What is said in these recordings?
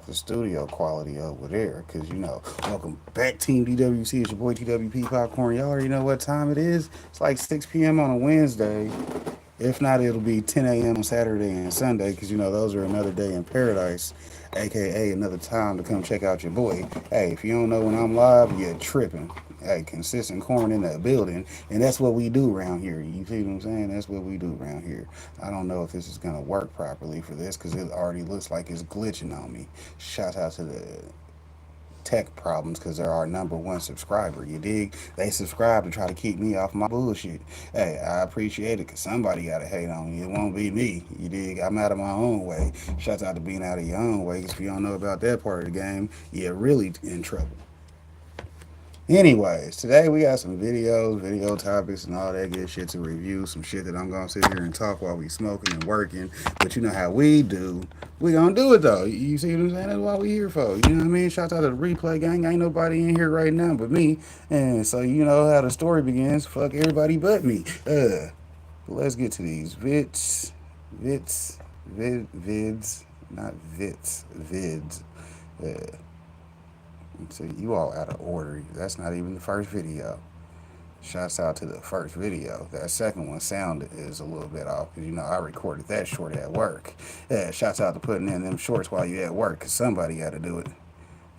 the studio quality over there. Because, welcome back, Team DWC. It's your boy TWP Popcorn. Y'all already know what time it is. It's like 6 p.m. on a Wednesday. If not, it'll be 10 a.m. on Saturday and Sunday. Because, those are another day in paradise, aka another time to come check out your boy. Hey, if you don't know when I'm live, you're tripping. Hey, consistent corn in that building, and that's what we do around here. You see what I'm saying? That's what we do around here. I don't know if this is gonna work properly for this because it already looks like it's glitching on me. Shout out to the tech problems because they're our number one subscriber. You dig? They subscribe to try to keep me off my bullshit. Hey, I appreciate it because somebody got to hate on me. It won't be me. You dig? I'm out of my own way. Shouts out to being out of your own way. 'Cause if you don't know about that part of the game, you're really in trouble. Anyways, today we got some videos, video topics, and all that good shit to review. Some shit that I'm gonna sit here and talk while we smoking and working. But you know how we do. We gonna do it though. You see what I'm saying? That's what we here for. You know what I mean? Shout out to the replay gang. Ain't nobody in here right now but me. And so you know how the story begins. Fuck everybody but me. Let's get to these vids, not vits, vids. Uh, So you all out of order. That's not even the first video. Shouts out to the first video. That second one sound is a little bit off because I recorded that short at work. Yeah, shouts out to putting in them shorts while you at work because somebody got to do it.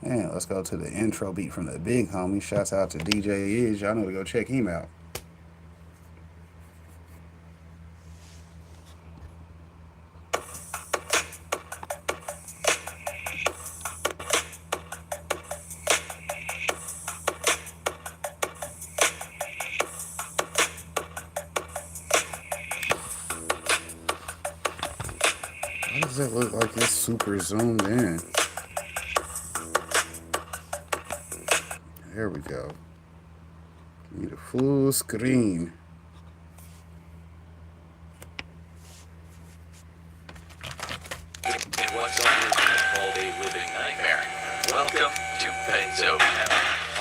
And let's go to the intro beat from the big homie. Shouts out to DJ Is. Y'all know to go check him out. Why does it look like it's super zoomed in? There we go. Need a full screen. And what's on your called a living nightmare? Welcome to Benzo Hemp.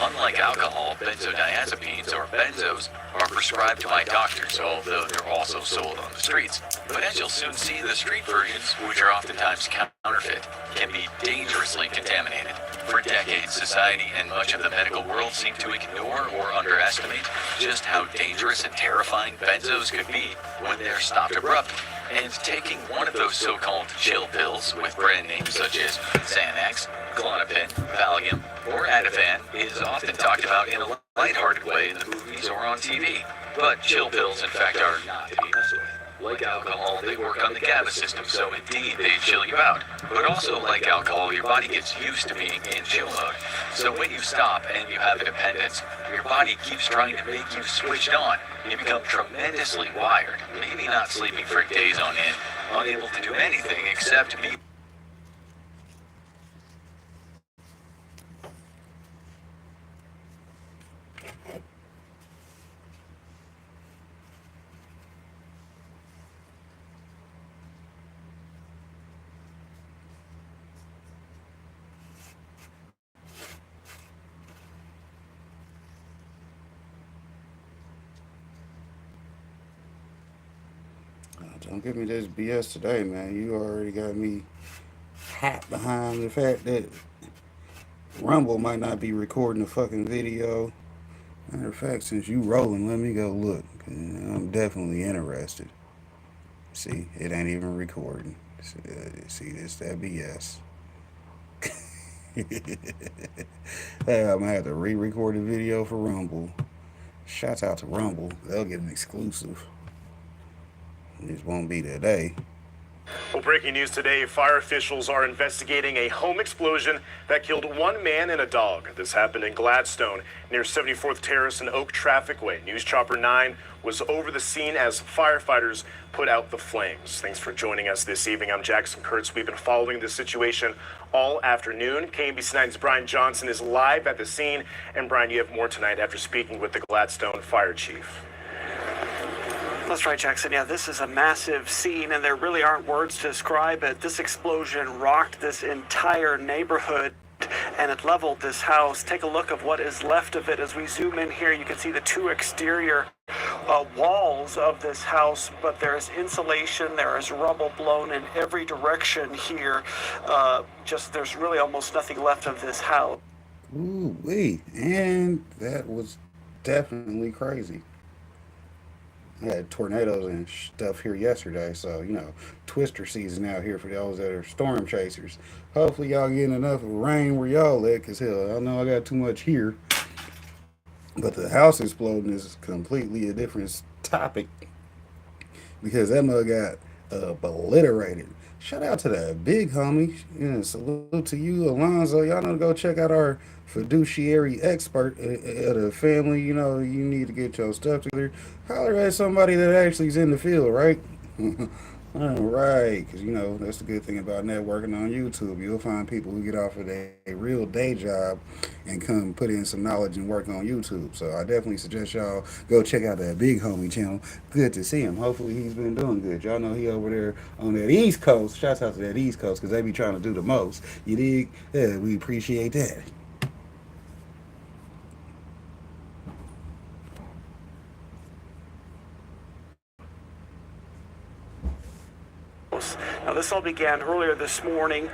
Unlike alcohol, benzodiazepines or benzos are prescribed by doctors, although they're also sold on the streets. But as you'll soon see, the street versions, which are oftentimes counterfeit, can be dangerously contaminated. For decades, society and much of the medical world seem to ignore or underestimate just how dangerous and terrifying benzos could be when they're stopped abruptly. And taking one of those so-called chill pills with brand names such as Xanax, Klonopin, Valium, or Ativan is often talked about in a lighthearted way in the movies or on TV. But chill pills, in fact, are not to be messed with. Like alcohol, they work on the GABA system, so indeed they chill you out. But also, like alcohol, your body gets used to being in chill mode. So when you stop and you have a dependence, your body keeps trying to make you switched on. You become tremendously wired, maybe not sleeping for days on end, unable to do anything except be Don't give me this BS today, man. You already got me hot behind the fact that Rumble might not be recording a fucking video. Matter of fact, since you rolling, let me go look. 'Cause I'm definitely interested. See, it ain't even recording. See, this that BS. Hey, I'm gonna have to re-record the video for Rumble. Shouts out to Rumble. They'll get an exclusive. This won't be today. Well, breaking news today, fire officials are investigating a home explosion that killed one man and a dog. This happened in Gladstone near 74th Terrace and Oak Traffic Way. News Chopper 9 was over the scene as firefighters put out the flames. Thanks for joining us this evening. I'm Jackson Kurtz. We've been following this situation all afternoon. KMBC 9's Brian Johnson is live at the scene. And Brian, you have more tonight after speaking with the Gladstone fire chief. That's right, Jackson. Yeah, this is a massive scene, and there really aren't words to describe it. This explosion rocked this entire neighborhood, and it leveled this house. Take a look of what is left of it. As we zoom in here, you can see the two exterior walls of this house, but there is insulation, there is rubble blown in every direction here. Just there's really almost nothing left of this house. Ooh, wee. And that was definitely crazy. I had tornadoes and stuff here yesterday, so twister season out here for those that are storm chasers. Hopefully, y'all getting enough rain where y'all at, cause hell, I know I got too much here. But the house exploding is completely a different topic because that mug got obliterated. Shout out to that big homie. Salute to you, Alonzo. Y'all know to go check out our fiduciary expert at a family. You need to get your stuff together. Holler at somebody that actually is in the field, right? All right, because that's the good thing about networking on YouTube. You'll find people who get off of a real day job and come put in some knowledge and work on YouTube. So I definitely suggest y'all go check out that big homie channel. Good to see him. Hopefully he's been doing good. Y'all know he over there on that East Coast. Shouts out to that East Coast because they be trying to do the most. You dig? Yeah, we appreciate that. Now, this all began earlier this morning.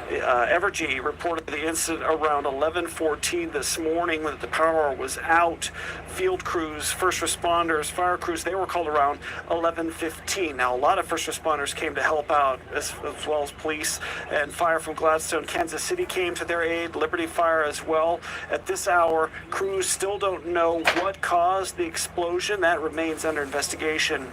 Evergy reported the incident around 11:14 this morning when the power was out. Field crews, first responders, fire crews, they were called around 11:15. Now, a lot of first responders came to help out, as well as police and fire from Gladstone. Kansas City came to their aid, Liberty Fire as well. At this hour, crews still don't know what caused the explosion. That remains under investigation.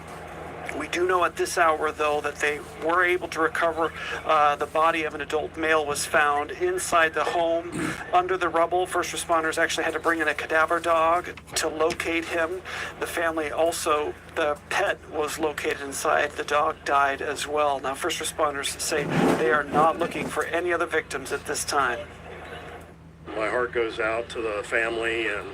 We do know at this hour, though, that they were able to recover the body of an adult male was found inside the home under the rubble. First responders actually had to bring in a cadaver dog to locate him. The family also, the pet was located inside. The dog died as well. Now, first responders say they are not looking for any other victims at this time. My heart goes out to the family, and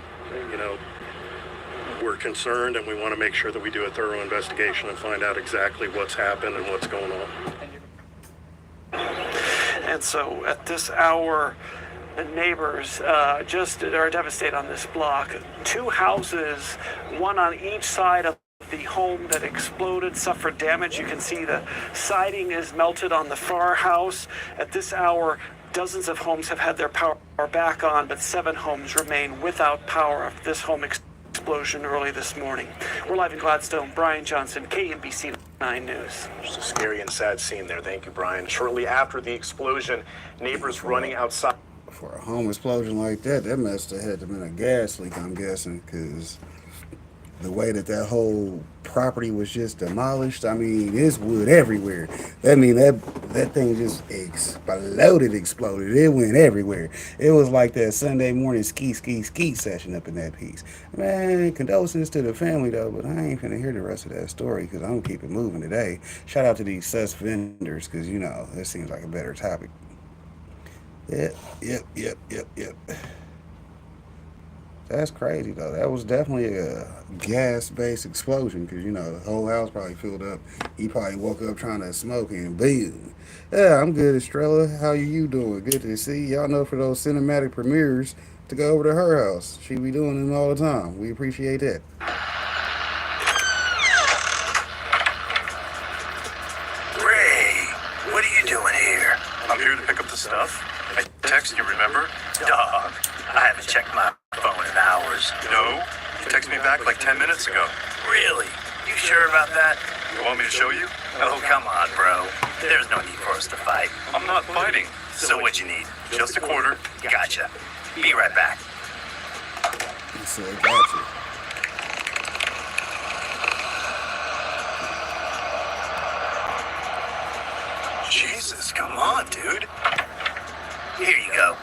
we're concerned, and we want to make sure that we do a thorough investigation and find out exactly what's happened and what's going on. And so at this hour, the neighbors just are devastated on this block. Two houses, one on each side of the home that exploded, suffered damage. You can see the siding is melted on the far house. At this hour, dozens of homes have had their power back on, but 7 homes remain without power after this home explosion early this morning. We're live in Gladstone. Brian Johnson, KMBC 9 News. Just a scary and sad scene there. Thank you, Brian. Shortly after the explosion, neighbors running outside. For a home explosion like that must have had to been a gas leak, I'm guessing, because the way that whole property was just demolished, I mean, there's wood everywhere. That thing just exploded. It went everywhere. It was like that Sunday morning ski session up in that piece. Man, condolences to the family, though, but I ain't finna hear the rest of that story because I'm gonna keep it moving today. Shout out to these sus vendors because, that seems like a better topic. Yep. That's crazy, though. That was definitely a gas-based explosion because, the whole house probably filled up. He probably woke up trying to smoke and boom. Yeah, I'm good, Estrella. How you doing? Good to see. Y'all know for those cinematic premieres to go over to her house. She be doing them all the time. We appreciate that. Ray, what are you doing here? I'm here to pick up the stuff. I texted you, remember? Dog, I haven't checked my phone in hours. No, you texted me back like 10 minutes ago. Really? You sure about that? You want me to show you? Oh, come on, bro. There's no need for us to fight. I'm not fighting. So what you need? Just a quarter. Gotcha. Be right back. He said, gotcha. Jesus, come on, dude. Here you go.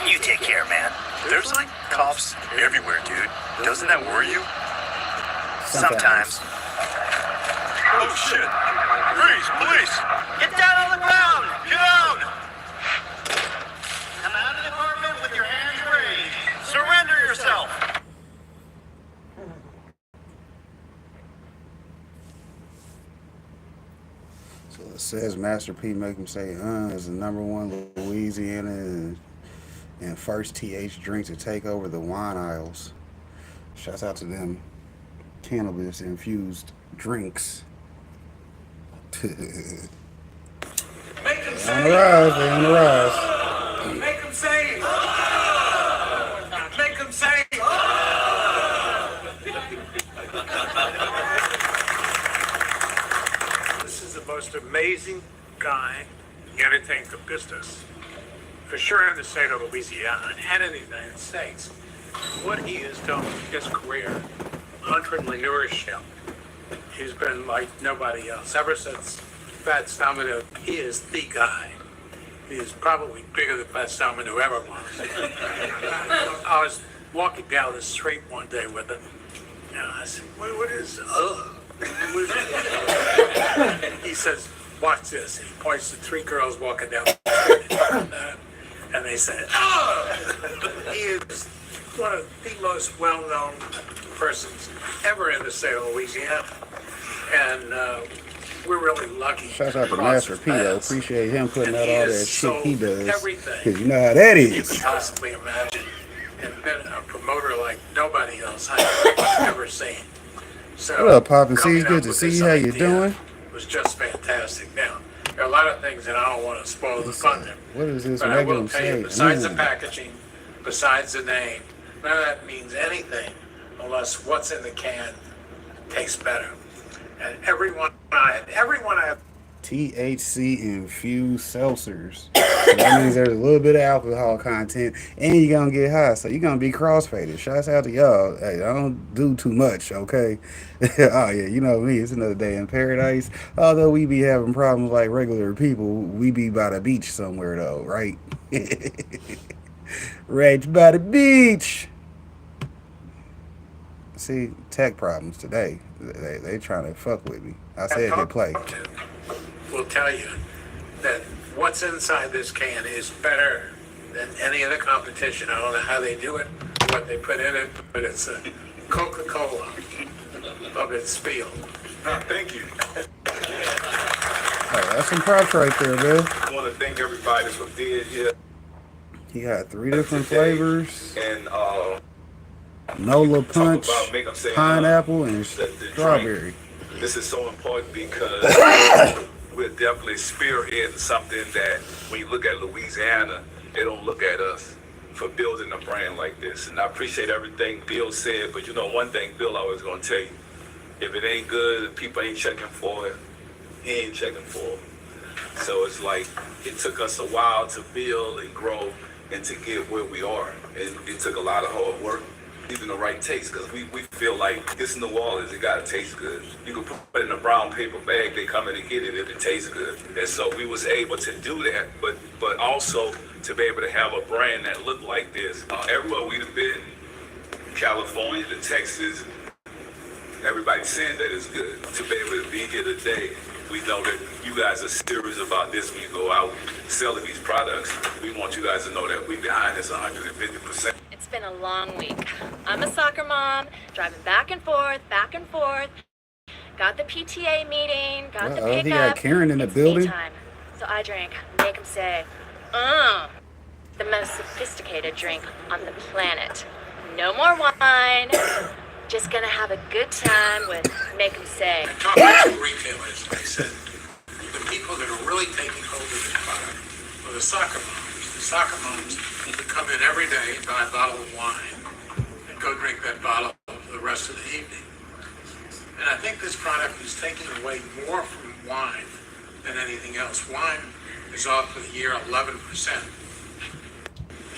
You take care, man. There's like cops everywhere, dude. Doesn't that worry you? Sometimes. Oh shit! Freeze, police! Get down on the ground! Get out! Come out of the apartment with your hands raised. Surrender yourself. So it says Master P make him say, is the #1 Louisiana and first TH drink to take over the wine aisles. Shouts out to them cannabis infused drinks. They Make them on say, the rise. They on the rise. make them say, make them say. This is the most amazing guy in anything to business. For sure in the state of Louisiana and in the United States. What he has done with his career, entrepreneurship, he's been like nobody else. Ever since Fats Domino, he is the guy. He is probably bigger than Fats Domino ever was. I was walking down the street one day with him, and I said, what is, he says, watch this. He points to three girls walking down the street, and they said, oh! He is one of the most well-known persons ever in the state of Louisiana. And we're really lucky. Shouts out to Cross Master his P though. paths. Appreciate him putting And out he all has that shit he sold does. everything Cause you know how that you could is. possibly imagine, and been a promoter like nobody else I've ever seen. So What up, Poppin' C? coming Good up to with see this you. How you idea doing? was just fantastic. Now, there are a lot of things that I don't want to spoil the fun there. What is this But I will Magnum tell you, say? besides the packaging, besides the name, none of that means anything unless what's in the can tastes better. And everyone I have THC infused seltzers. So that means there's a little bit of alcohol content, and you're gonna get high, so you're gonna be crossfaded. Shouts out to y'all. Hey, I don't do too much, okay? Oh yeah, you know me. It's another day in paradise. Although we be having problems like regular people, we be by the beach somewhere though, right? Right by the beach. See, tech problems today. They trying to fuck with me. I said hit play. will tell you that what's inside this can is better than any of the competition. I don't know how they do it, what they put in it, but it's a Coca-Cola of its field. Thank you. Oh, that's some props right there, man. I want to thank everybody for being here. He got 3 different flavors. And Nola Punch, about make 'em say, pineapple, and the strawberry. this is so important because we're definitely spearheading something that when you look at Louisiana, they don't look at us for building a brand like this. And I appreciate everything Bill said, but you know one thing Bill always gonna tell you, if it ain't good, if people ain't checking for it, he ain't checking for it. So it's like, it took us a while to build and grow and to get where we are. And it took a lot of hard work, even the right taste, because we feel like this in New Orleans, it gotta taste good. You can put it in a brown paper bag, they come in and get it if it tastes good. And so we was able to do that, but also to be able to have a brand that looked like this. Everywhere we've been, California to Texas, everybody's saying that it's good. To be able to be here today, we know that you guys are serious about this when you go out selling these products. We want you guys to know that we behind this 150%. It's been a long week. I'm a soccer mom, driving back and forth. Got the PTA meeting, got the pickup. He got Karen in the It's building. me time. So I drank, make them say, the most sophisticated drink on the planet. No more wine. Just gonna have a good time with make them say. Talking to retailers, they said the people that are really taking hold of this product are the soccer moms. The soccer moms that come in every day, buy a bottle of wine, and go drink that bottle for the rest of the evening. And I think this product is taking away more from wine than anything else. Wine is off for the year 11%.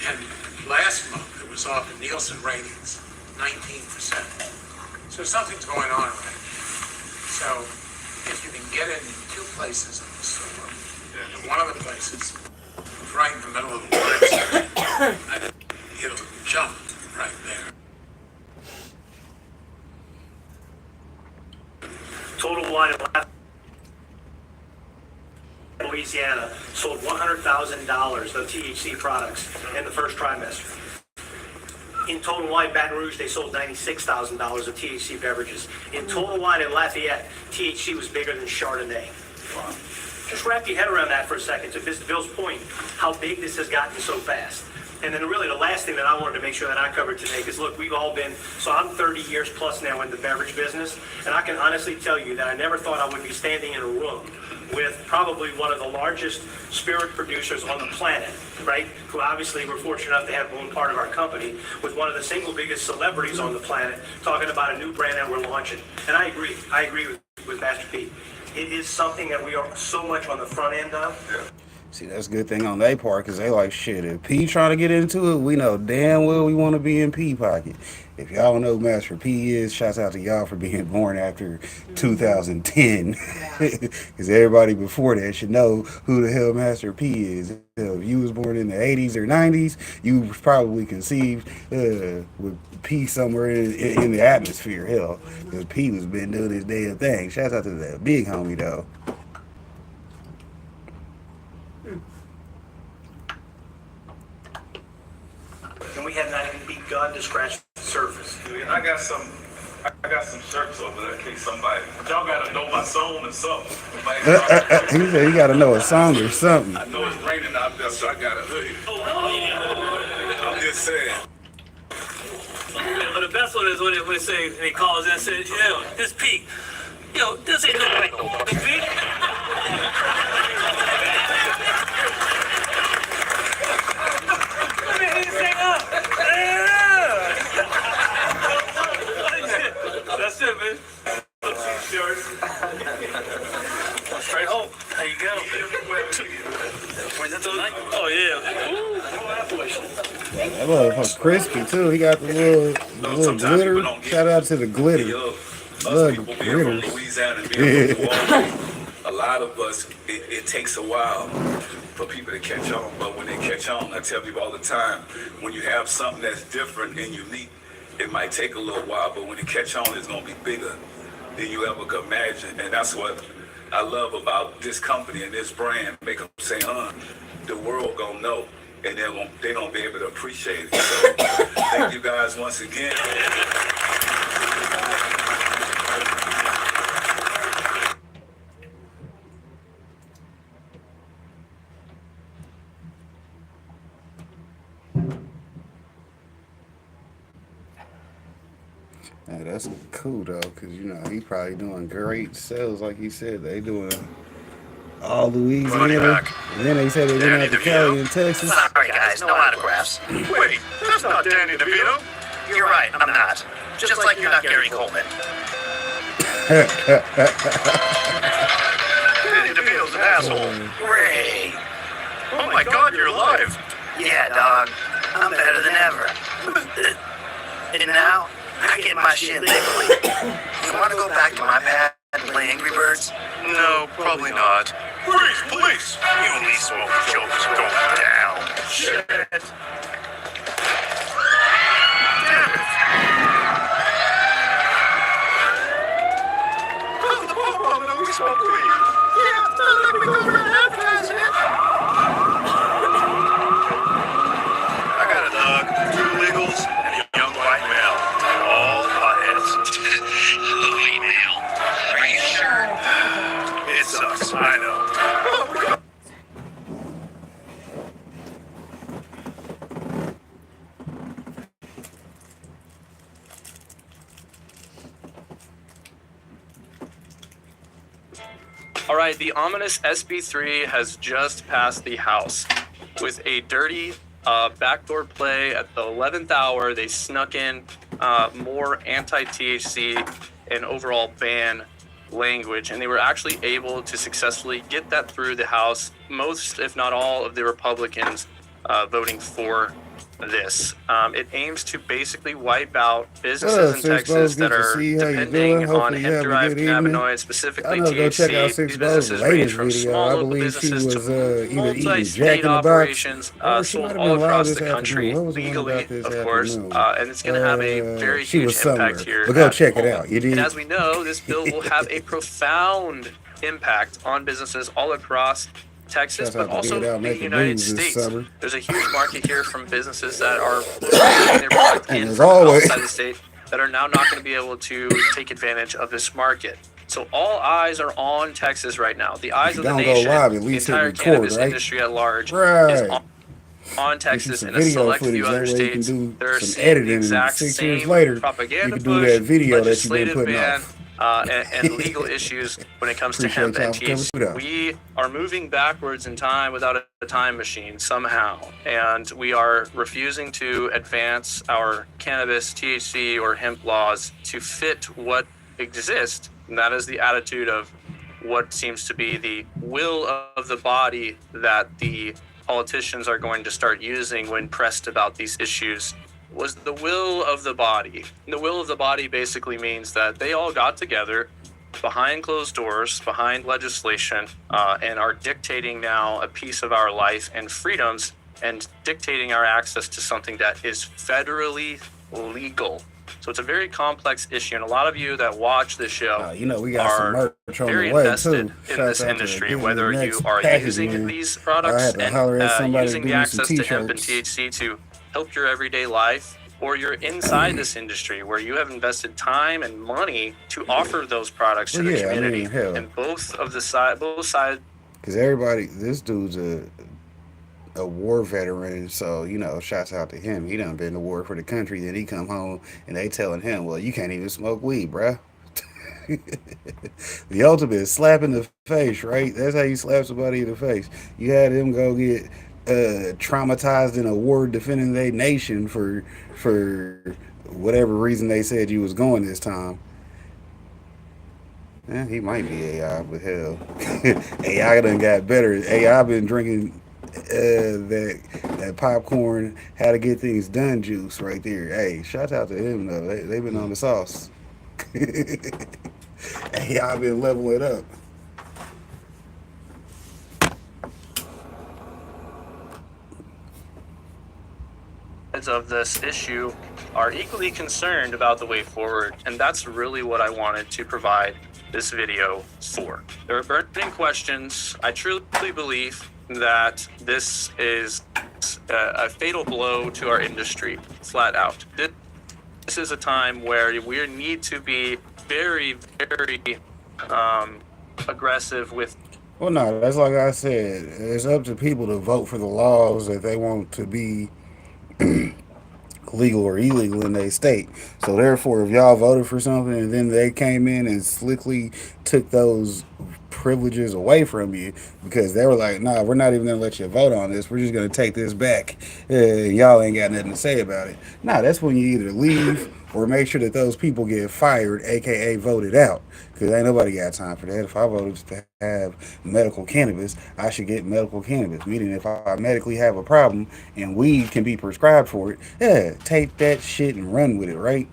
And last month it was off in Nielsen ratings 19%. So something's going on right now. So if you can get it in 2 places in the store, and one of the places is right in the middle of the wine section, I think it'll jump right there. Total wine in Louisiana sold $100,000 of THC products in the first trimester. In Total Wine Baton Rouge, they sold $96,000 of THC beverages. In Total Wine in Lafayette, THC was bigger than Chardonnay. Wow. Just wrap your head around that for a second. To Bill's point, how big this has gotten so fast. And then really the last thing that I wanted to make sure that I covered today, because look, we've all been, so I'm 30 years plus now in the beverage business, and I can honestly tell you that I never thought I would be standing in a room with probably one of the largest spirit producers on the planet, right? Who obviously we're fortunate enough to have one part of our company, with one of the single biggest celebrities on the planet talking about a new brand that we're launching. And I agree with Master P. It is something that we are so much on the front end of. See, that's a good thing on their part, because they like, shit, if P trying to get into it, we know damn well we want to be in P pocket. If y'all don't know who Master P is, shouts out to y'all for being born after 2010. Because everybody before that should know who the hell Master P is. If you was born in the 80s or 90s, you was probably conceived with P somewhere in the atmosphere, hell. Because P was been doing his damn thing. Shouts out to that big homie, though. And we have not even begun to scratch the surface. I got some shirts over there in case somebody. Y'all gotta know my song and something. He said you gotta know a song or something. I know it's raining out there, so I got a hoodie. I'm just saying. But the best one is when they say, and he calls in and says, yo, this Pete. Yo, this ain't no Pete. That's it, man. Straight home. How you go? When's that tonight? Oh, yeah. That motherfucker crispy, too. He got the little glitter. Shout out to the glitter. Us people being from Louisiana and being from Milwaukee, a lot of us, it takes a while for people to catch on. But when they catch on, I tell people all the time, when you have something that's different and unique, it might take a little while, but when it catch on, it's going to be bigger than you ever could imagine. And that's what I love about this company and this brand. Make them say, the world going to know, and they're going to be able to appreciate it. So thank you guys once again. Yeah, that's cool though, cause you know he probably doing great sales, like he said. They doing all Louisiana, and then they said they went out to Cali and Texas. Sorry guys, no autographs. Wait, that's not Danny DeVito. You're right, I'm not. Just like you're not Gary Coleman. Danny DeVito's an asshole. Ray. Oh my God, you're alive. Yeah, dog. I'm better than ever. And now, I get my shit legally. You want to go back to my pad and play Angry Birds? No, probably not. Freeze, police! You at least smoke joke is going down. Shit. Damn it. Oh, no, we smoke weed. Yeah, let me go for an advertising. I got a dog, 2 legals, and a young white male. All hotheads. White male. Are you sure? It sucks, I know. All right, the ominous SB3 has just passed the House with a dirty backdoor play at the 11th hour. They snuck in more anti-THC and overall ban language, and they were actually able to successfully get that through the House. Most, if not all, of the Republicans voting for this. It aims to basically wipe out businesses in Texas that are depending on hemp-derived cannabinoids, specifically THC. These businesses range from small local businesses to multi-state operations sold all across the country legally, of course, and it's going to have a very huge impact here. But go check it out. You did. And as we know, this bill will have a profound impact on businesses all across Texas, but also the United States. There's a huge market here from businesses that are bringing their product in from outside the state that are now not going to be able to take advantage of this market. So all eyes are on Texas right now. The eyes of the nation, the entire cannabis industry at large is on. on Get you Texas some and a video select footage. few other That way you can states. do They're some seeing the editing, and exact 6 years same later, you propaganda can do push, that video that you've been legislative putting ban, off. and legal issues when it comes to Appreciate hemp and y'all for coming THC. through. We are moving backwards in time without a time machine somehow, and we are refusing to advance our cannabis, THC, or hemp laws to fit what exists, and that is the attitude of what seems to be the will of the body that the politicians are going to start using when pressed about these issues. Was the will of the body. And the will of the body basically means that they all got together behind closed doors, behind legislation, and are dictating now a piece of our life and freedoms and dictating our access to something that is federally legal. So it's a very complex issue, and a lot of you that watch this show You know, we got some are merch on very the way invested too. in Shouts this out to industry, Getting whether the you Next are Package, using man. these I products had to and holler at somebody using to the give me some access to hemp and t-shirts. THC to help your everyday life, or you're inside this industry where you have invested time and money to offer those products to Well, the yeah, I mean, community. hell. And both sides. Because everybody, this dude's a war veteran, so you know, shouts out to him. He done been to war for the country. Then he come home and they telling him, "Well, you can't even smoke weed, bruh." The ultimate slap in the face, right? That's how you slap somebody in the face. You had him go get traumatized in a war defending their nation for whatever reason they said you was going this time. Yeah, he might be AI, but hell, AI done got better. AI been drinking that popcorn, how to get things done juice right there. Hey, shout out to him though. They been on the sauce. AI been leveling up. Of this issue are equally concerned about the way forward, and that's really what I wanted to provide this video for. There are burning questions. I truly believe that this is a fatal blow to our industry, flat out. This is a time where we need to be very, very aggressive with. Well, no, that's like I said. It's up to people to vote for the laws that they want to be legal or illegal in their state. So therefore, if y'all voted for something and then they came in and slickly took those privileges away from you because they were like, nah, we're not even gonna let you vote on this, we're just gonna take this back, y'all ain't got nothing to say about it. Nah, that's when you either leave or make sure that those people get fired, aka voted out, because ain't nobody got time for that. If I voted to have medical cannabis, I should get medical cannabis, meaning if I medically have a problem and weed can be prescribed for it, yeah, take that shit and run with it, right?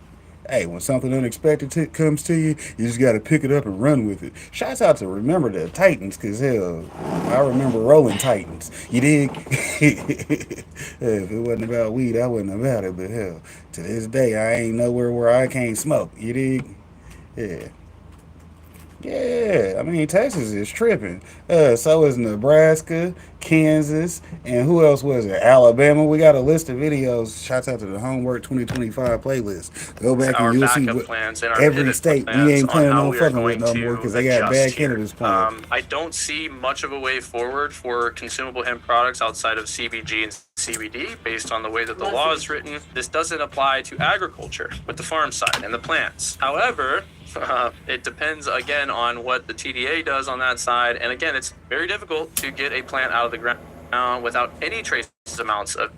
Hey, when something unexpected comes to you, you just got to pick it up and run with it. Shouts out to Remember the Titans, because hell, I remember rolling Titans. You dig? If it wasn't about weed, I wasn't about it. But hell, to this day, I ain't nowhere where I can't smoke. You dig? Yeah. Yeah, I mean, Texas is tripping. So is Nebraska, Kansas, and who else was it? Alabama. We got a list of videos. Shouts out to the Homework 2025 playlist. Go back and you'll see what every state we ain't planning on fucking with no more because they got bad cannabis plans. I don't see much of a way forward for consumable hemp products outside of CBG and CBD based on the way that the law is written. This doesn't apply to agriculture with the farm side and the plants. However, it depends again on what the TDA does on that side, and again, it's very difficult to get a plant out of the ground without any trace amounts of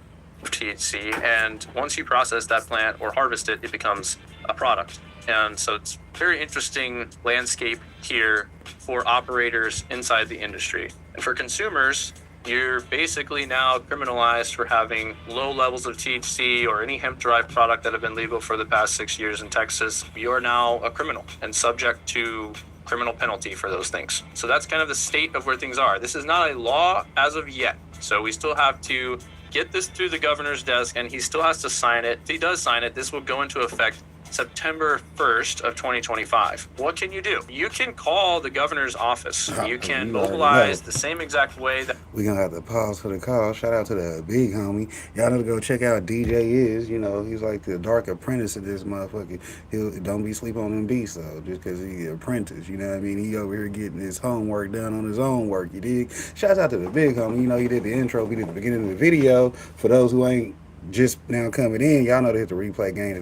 THC, and once you process that plant or harvest it, it becomes a product. And so it's very interesting landscape here for operators inside the industry. And for consumers, you're basically now criminalized for having low levels of THC or any hemp-derived product that have been legal for the past 6 years in Texas. You're now a criminal and subject to criminal penalty for those things. So that's kind of the state of where things are. This is not a law as of yet. So we still have to get this through the governor's desk, and he still has to sign it. If he does sign it, this will go into effect September 1st of 2025. What can you do? You can call the governor's office. You can mobilize the same exact way that we gonna have to pause for the call. Shout out to the big homie. Y'all know to go check out DJ Is. You know, he's like the dark apprentice of this motherfucker. He'll don't be sleep on them beats though, just cause he an apprentice. You know what I mean? He over here getting his homework done on his own work. You dig? Shout out to the big homie. You know, he did the intro. We did the beginning of the video. For those who ain't just now coming in, y'all know to hit the replay gang.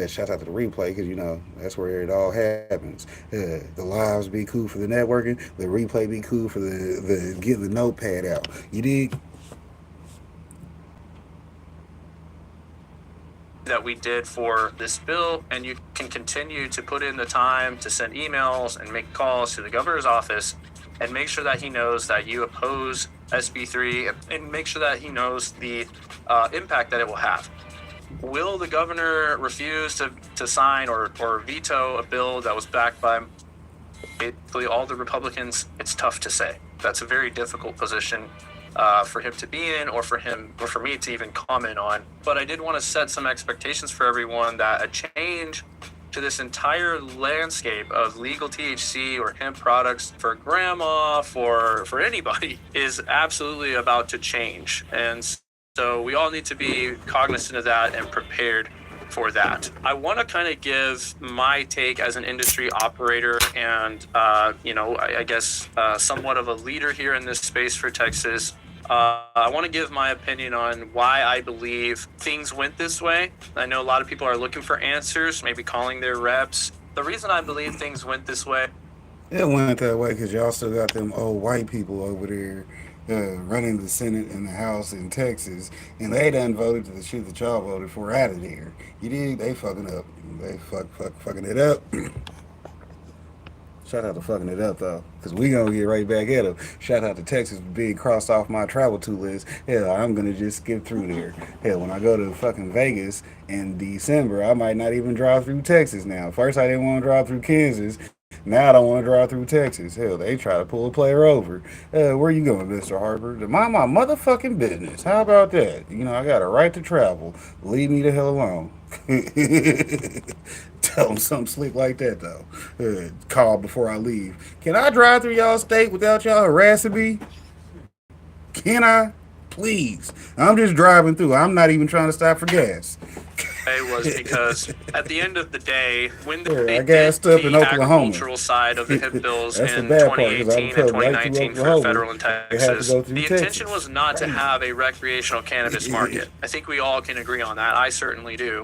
Shout out to the replay, because you know that's where it all happens. The lives be cool for the networking, the replay be cool for the getting the notepad out. You dig? that we did for this bill, and you can continue to put in the time to send emails and make calls to the governor's office and make sure that he knows that you oppose SB3 and make sure that he knows the impact that it will have. Will the governor refuse to sign or veto a bill that was backed by basically all the Republicans? It's tough to say. That's a very difficult position for him to be in, or for me to even comment on. But I did want to set some expectations for everyone that a change to this entire landscape of legal THC or hemp products for grandma, for anybody, is absolutely about to change. And so we all need to be cognizant of that and prepared for that. I want to kind of give my take as an industry operator and, I guess somewhat of a leader here in this space for Texas. I want to give my opinion on why I believe things went this way. I know a lot of people are looking for answers, maybe calling their reps. The reason I believe things went this way. It went that way because y'all still got them old white people over there running the Senate and the House in Texas, and they done voted to the shit that y'all voted for out of there. You dig? They fucking up. They fucking it up. Shout out to fucking it up though, because we gonna get right back at them. Shout out to Texas being crossed off my travel to list. Hell, I'm gonna just skip through there. Hell, when I go to fucking Vegas in December, I might not even drive through Texas now. First I didn't want to drive through Kansas. Now I don't want to drive through Texas. Hell, they try to pull a player over. Where you going, Mr. Harper? To mind my motherfucking business. How about that? You know, I got a right to travel. Leave me the hell alone. Tell them something slick like that, though. Call before I leave. Can I drive through y'all state without y'all harassing me? Can I? Please. I'm just driving through. I'm not even trying to stop for gas. Was because at the end of the day, when they I did gassed up in the Oklahoma. agricultural side of the hemp bills That's the in bad part, 'cause I 2018 was and told right through 2019 for Oklahoma, federal and they had to Texas, go through the Texas. intention was not to have a recreational cannabis market. I think we all can agree on that. I certainly do.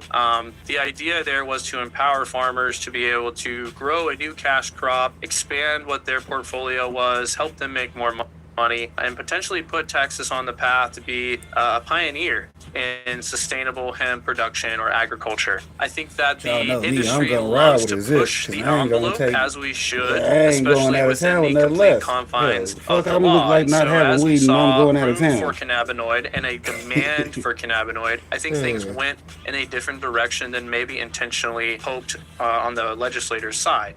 The idea there was to empower farmers to be able to grow a new cash crop, expand what their portfolio was, help them make more money, and potentially put Texas on the path to be a pioneer in sustainable hemp production or agriculture. I think that the industry loves to push the envelope, as we should, especially within the complete confines of the law. And so as we saw room for cannabinoid and a demand for cannabinoid, I think things went in a different direction than maybe intentionally hoped on the legislators' side.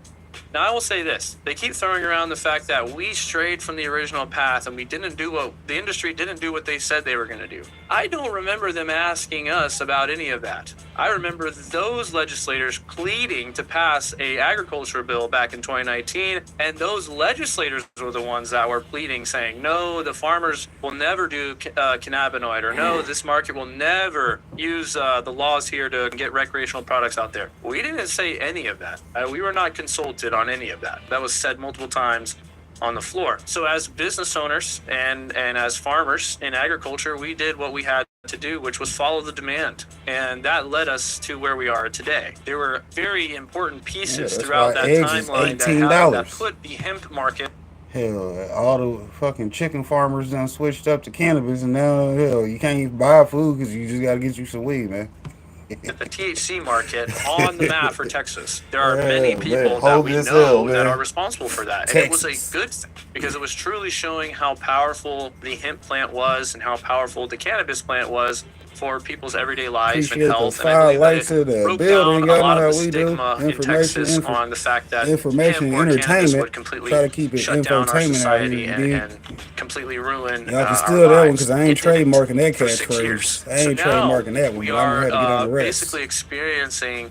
Now, I will say this. They keep throwing around the fact that we strayed from the original path and we didn't do what the industry didn't do what they said they were going to do. I don't remember them asking us about any of that. I remember those legislators pleading to pass a agriculture bill back in 2019, and those legislators were the ones that were pleading, saying, no, the farmers will never do cannabinoid, or no, this market will never use the laws here to get recreational products out there. We didn't say any of that. We were not consulted on any of that. That was said multiple times on the floor. So as business owners and as farmers in agriculture, we did what we had to do, which was follow the demand. And that led us to where we are today. There were very important pieces throughout that timeline that put the hemp market. Hell, all the fucking chicken farmers done switched up to cannabis, and now, hell, you can't even buy food because you just got to get you some weed, man. The THC market on the map for Texas. There are many people that we know that are responsible for that. And it was a good thing because it was truly showing how powerful the hemp plant was and how powerful the cannabis plant was for people's everyday lives and health. And I believe that it broke down a lot of the stigma in Texas on the fact that hemp or cannabis would completely shut down our society and completely ruin y'all can steal that one because I ain't trademarking that catchphrase. I ain't trademarking that one, but I'm gonna have to get on the arrests. basically experiencing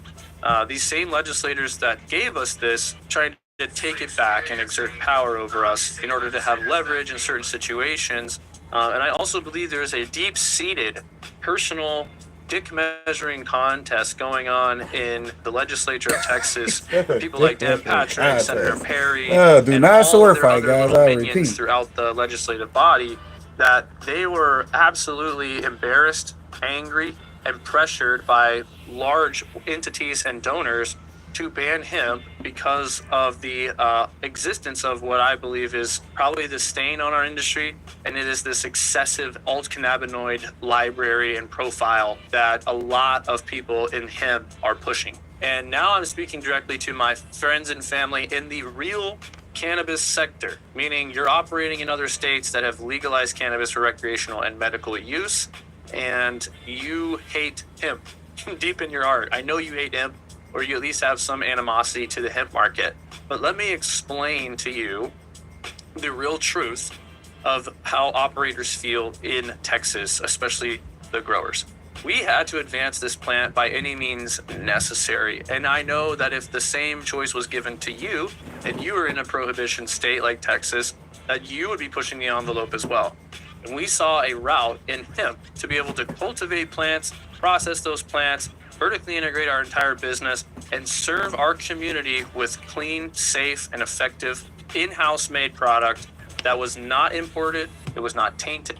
these same legislators that gave us this trying to take it back and exert power over us in order to have leverage in certain situations. And I also believe there is a deep-seated personal dick measuring contest going on in the legislature of Texas. People like Dan Patrick, Senator Perry, do and not all sword of their fight, other guys. little I minions repeat. throughout the legislative body, that they were absolutely embarrassed, angry, and pressured by large entities and donors to ban hemp because of the existence of what I believe is probably the stain on our industry, and it is this excessive alt cannabinoid library and profile that a lot of people in hemp are pushing. And now I'm speaking directly to my friends and family in the real cannabis sector, meaning you're operating in other states that have legalized cannabis for recreational and medical use, and you hate hemp deep in your heart. I know you hate hemp, or you at least have some animosity to the hemp market. But let me explain to you the real truth of how operators feel in Texas, especially the growers. We had to advance this plant by any means necessary. And I know that if the same choice was given to you, and you were in a prohibition state like Texas, that you would be pushing the envelope as well. And we saw a route in hemp to be able to cultivate plants, process those plants, vertically integrate our entire business, and serve our community with clean, safe, and effective in-house made product that was not imported, it was not tainted.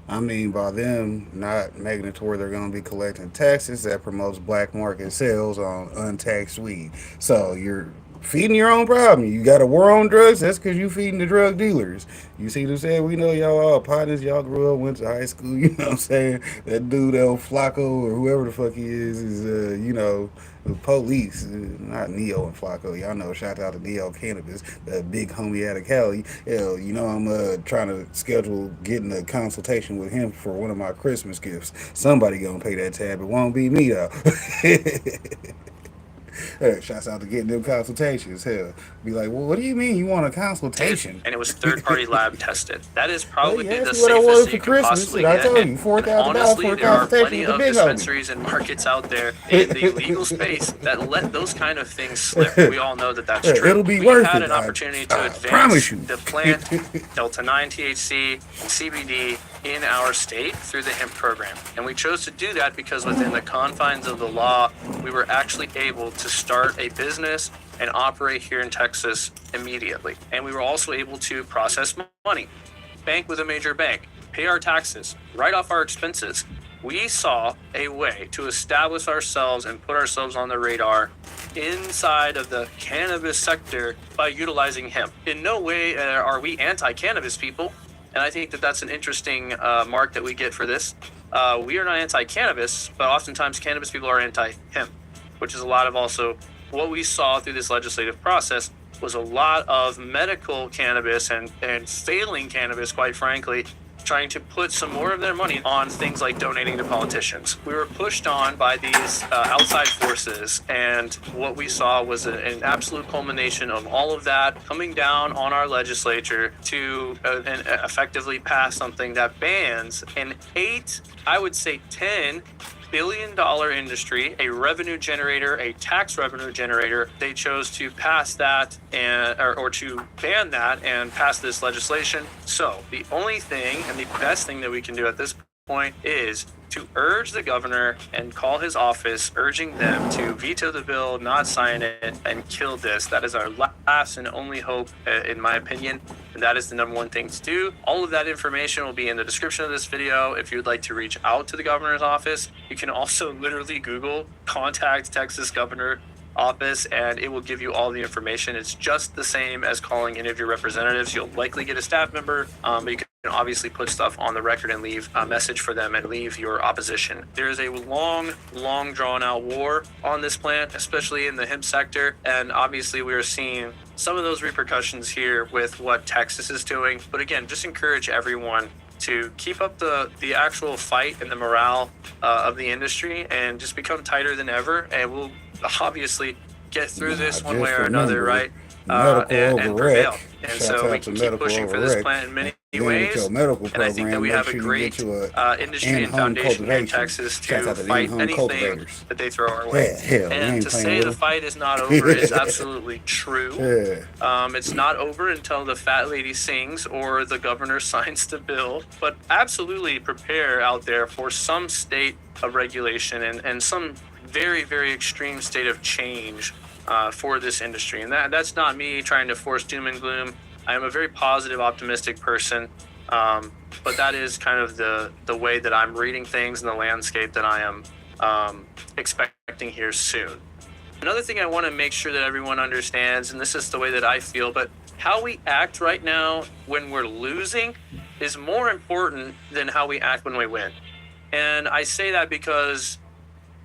I mean, by them not making it to where they're going to be collecting taxes, that promotes black market sales on untaxed weed. So you're feeding your own problem. You got a war on drugs, that's because you feeding the drug dealers. You see what I'm saying? We know y'all all partners, y'all grew up, went to high school, you know what I'm saying? That dude, El Flacco, or whoever the fuck he is the police, not Neo and Flacco. Y'all know, shout out to Neo Cannabis, that big homie out of Cali. Hell, you know, I'm trying to schedule getting a consultation with him for one of my Christmas gifts. Somebody gonna pay that tab. It won't be me, though. Shouts out to getting them consultations. Hell, be like, well, what do you mean you want a consultation? And it was third-party lab tested. That is probably Well, the asked me what I wanted safest for you can Christmas, possibly and I get. told you, And $4,000 honestly, for a there are consultation plenty with the of big homie. dispensaries and markets out there in the legal space that let those kind of things slip. We all know that that's true. It'll be We worth had it. an opportunity to I advance promise you. the plant, Delta 9 THC, and CBD in our state through the hemp program. And we chose to do that because within the confines of the law, we were actually able to start a business and operate here in Texas immediately. And we were also able to process money, bank with a major bank, pay our taxes, write off our expenses. We saw a way to establish ourselves and put ourselves on the radar inside of the cannabis sector by utilizing hemp. In no way are we anti-cannabis people. And I think that that's an interesting mark that we get for this. We are not anti-cannabis, but oftentimes cannabis people are anti-hemp, which is a lot of also what we saw through this legislative process was a lot of medical cannabis and failing cannabis, quite frankly, trying to put some more of their money on things like donating to politicians. We were pushed on by these outside forces, and what we saw was an absolute culmination of all of that coming down on our legislature to effectively pass something that bans an 10 billion-dollar industry, a revenue generator, a tax revenue generator. They chose to pass that or to ban that and pass this legislation. So the only thing and the best thing that we can do at this point is to urge the governor and call his office, urging them to veto the bill, not sign it, and kill this. That is our last and only hope, in my opinion, and that is the number one thing to do. All of that information will be in the description of this video. If you'd like to reach out to the governor's office, you can also literally Google contact Texas governor office, and it will give you all the information. It's just the same as calling any of your representatives. You'll likely get a staff member, but you can obviously put stuff on the record and leave a message for them and leave your opposition. There is a long drawn out war on this plant, especially in the hemp sector, and obviously we are seeing some of those repercussions here with what Texas is doing. But again, just encourage everyone to keep up the actual fight and the morale of the industry, and just become tighter than ever, and we'll obviously get through this one way or another, right? And prevail. And so we can keep pushing for this plant in many Then with ways. your medical And I think that program, we make have a sure you great get you a industry and in-home foundation here in cultivation. Texas Shouts to out to the fight in-home anything cultivators. that they throw our way. Hell, we And ain't to playing say with the them. fight is not over is absolutely true. Yeah. It's not over until the fat lady sings or the governor signs the bill. But absolutely prepare out there for some state of regulation and some very, very extreme state of change for this industry. And that's not me trying to force doom and gloom. I am a very positive, optimistic person. But that is kind of the way that I'm reading things and the landscape that I am expecting here soon. Another thing I want to make sure that everyone understands, and this is the way that I feel, but how we act right now when we're losing is more important than how we act when we win. And I say that because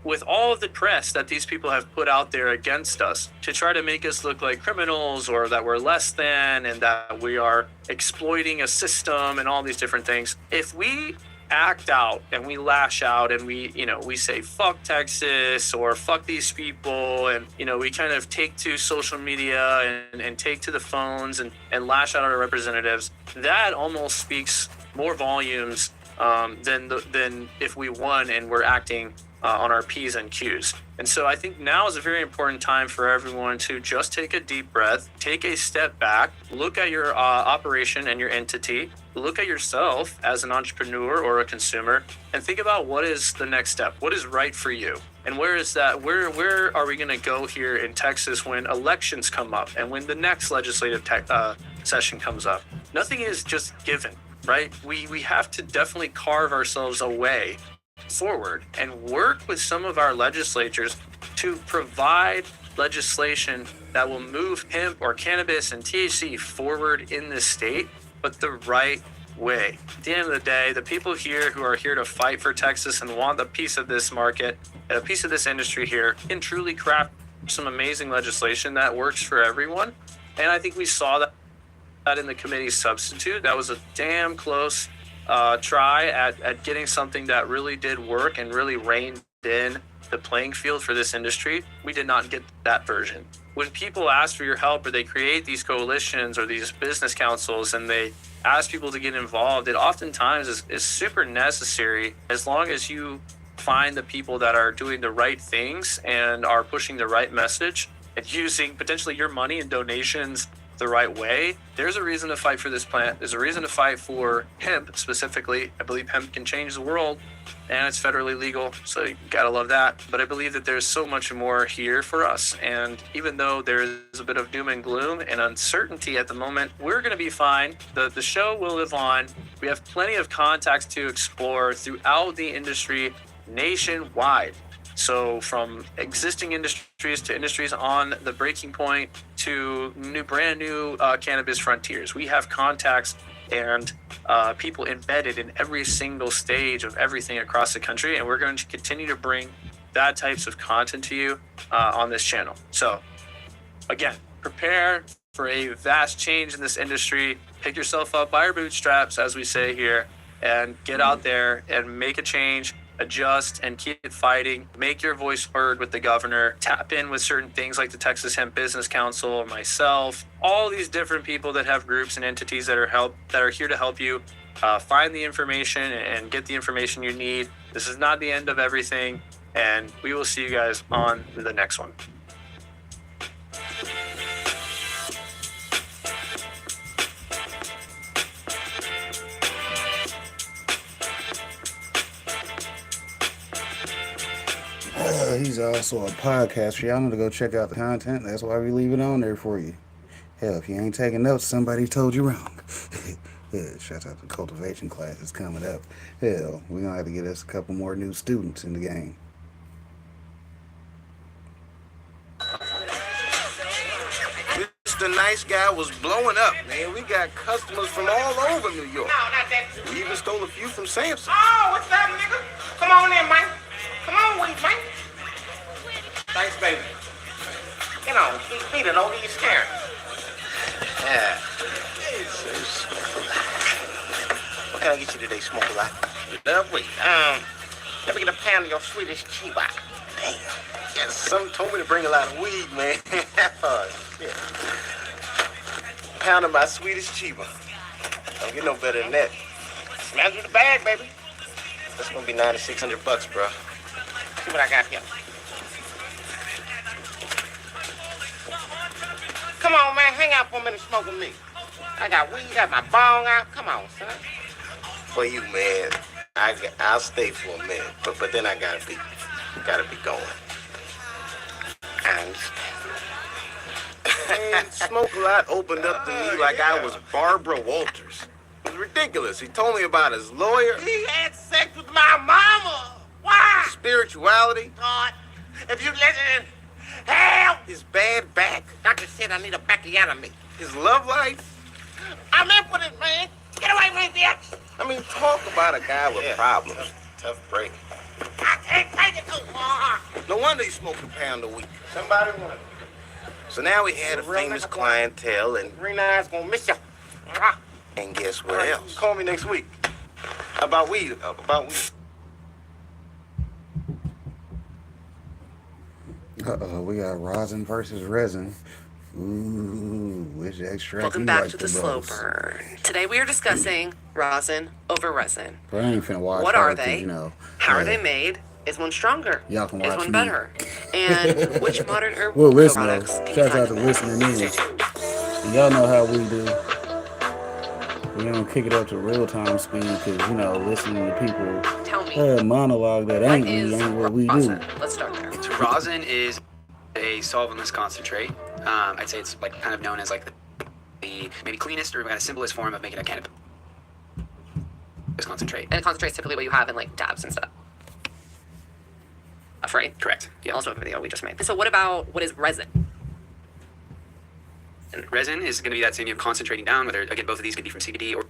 with all of the press that these people have put out there against us to try to make us look like criminals or that we're less than and that we are exploiting a system and all these different things, if we act out and we lash out and we say fuck Texas or fuck these people, and we kind of take to social media and take to the phones and lash out at our representatives, that almost speaks more volumes than if we won and we're acting on our P's and Q's. And so I think now is a very important time for everyone to just take a deep breath, take a step back, look at your operation and your entity, look at yourself as an entrepreneur or a consumer, and think about what is the next step, what is right for you. And where is that? Where are we going to go here in Texas when elections come up and when the next legislative session comes up? Nothing is just given, right? We have to definitely carve ourselves a way forward and work with some of our legislatures to provide legislation that will move hemp or cannabis and THC forward in this state, but the right way. At the end of the day, the people here who are here to fight for Texas and want a piece of this market and a piece of this industry here can truly craft some amazing legislation that works for everyone. And I think we saw that in the committee substitute. That was a damn close try at getting something that really did work and really reined in the playing field for this industry. We did not get that version. When people ask for your help or they create these coalitions or these business councils and they ask people to get involved, it oftentimes is super necessary as long as you find the people that are doing the right things and are pushing the right message and using potentially your money and donations the right way. There's a reason to fight for this plant. There's a reason to fight for hemp specifically. I believe hemp can change the world and it's federally legal, so you gotta love that. But I believe that there's so much more here for us. And even though there is a bit of doom and gloom and uncertainty at the moment, we're gonna be fine. The show will live on. We have plenty of contacts to explore throughout the industry nationwide. So from existing industries to industries on the breaking point to brand new cannabis frontiers. We have contacts and people embedded in every single stage of everything across the country. And we're going to continue to bring that types of content to you on this channel. So again, prepare for a vast change in this industry. Pick yourself up by your bootstraps, as we say here, and get out there and make a change. Adjust and keep fighting. Make your voice heard with the governor. Tap in with certain things like the Texas Hemp Business Council or myself. All these different people that have groups and entities that are here to help you find the information and get the information you need. This is not the end of everything, and we will see you guys on the next one. He's also a podcaster. Y'all need to go check out the content. That's why we leave it on there for you. Hell, if you ain't taking notes, somebody told you wrong. Yeah, shout out to cultivation classes coming up. Hell, we're going to have to get us a couple more new students in the game. Mr. Nice Guy was blowing up, man. We got customers from all over New York. We even stole a few from Samson. Oh, what's up, nigga? Come on in, man. Come on, wait, man. Thanks, baby. You know, Peter, don't get scared. Yeah. What can I get you today, Smoke a Lot? Lovely. Let me get a pound of your Swedish chiba. Damn. Yeah, something told me to bring a lot of weed, man. Yeah. Pound of my Swedish chiba. Don't get no better than that. Smells in the bag, baby. That's gonna be $9,600, bro. See what I got here. Come on, man. Hang out for a minute, smoke with me. I got weed, got my bong out. Come on, son. For you, man. I'll stay for a minute, but then I gotta be going. I understand. Man, Smoke a Lot opened up to me like I was Barbara Walters. It was ridiculous. He told me about his lawyer, He had sex with my mama. Why? spirituality, God, if you listen, help! his bad back, Doctor said I need a backiotomy. his love life. I'm in for this, man. Get away from me, bitch. I mean, talk about a guy with problems. Tough break. I can't take it too far. No wonder he smoked a pound a week. Somebody want So now we had a famous clientele, and Green Eyes gonna miss you. guess what else? Call me next week. About weed. About weed. Uh-oh, we got rosin versus resin. Ooh, which extract Welcome you back like to the the slow most? burn. Today we are discussing rosin over resin. But I ain't finna watch What that are 'cause, they? You know, How are they made? Is one stronger? Y'all can Is watch one me. better? And which modern herb Well, listen, products can you shout find out to in them? listening in. Stay tuned. And y'all know how we do. We don't kick it up to real time speed because, you know, listening to people Tell me, monologue that what ain't is me ain't what we do. rosin? Let's start there. So rosin is a solventless concentrate. I'd say it's like kind of known as like the maybe cleanest or kind of simplest form of making a cannabis concentrate. And concentrate is typically what you have in like dabs and stuff. Right? Correct. Yeah. Also a video we just made. So what is resin? And resin is going to be that same, concentrating down, whether, again, both of these could be from CBD or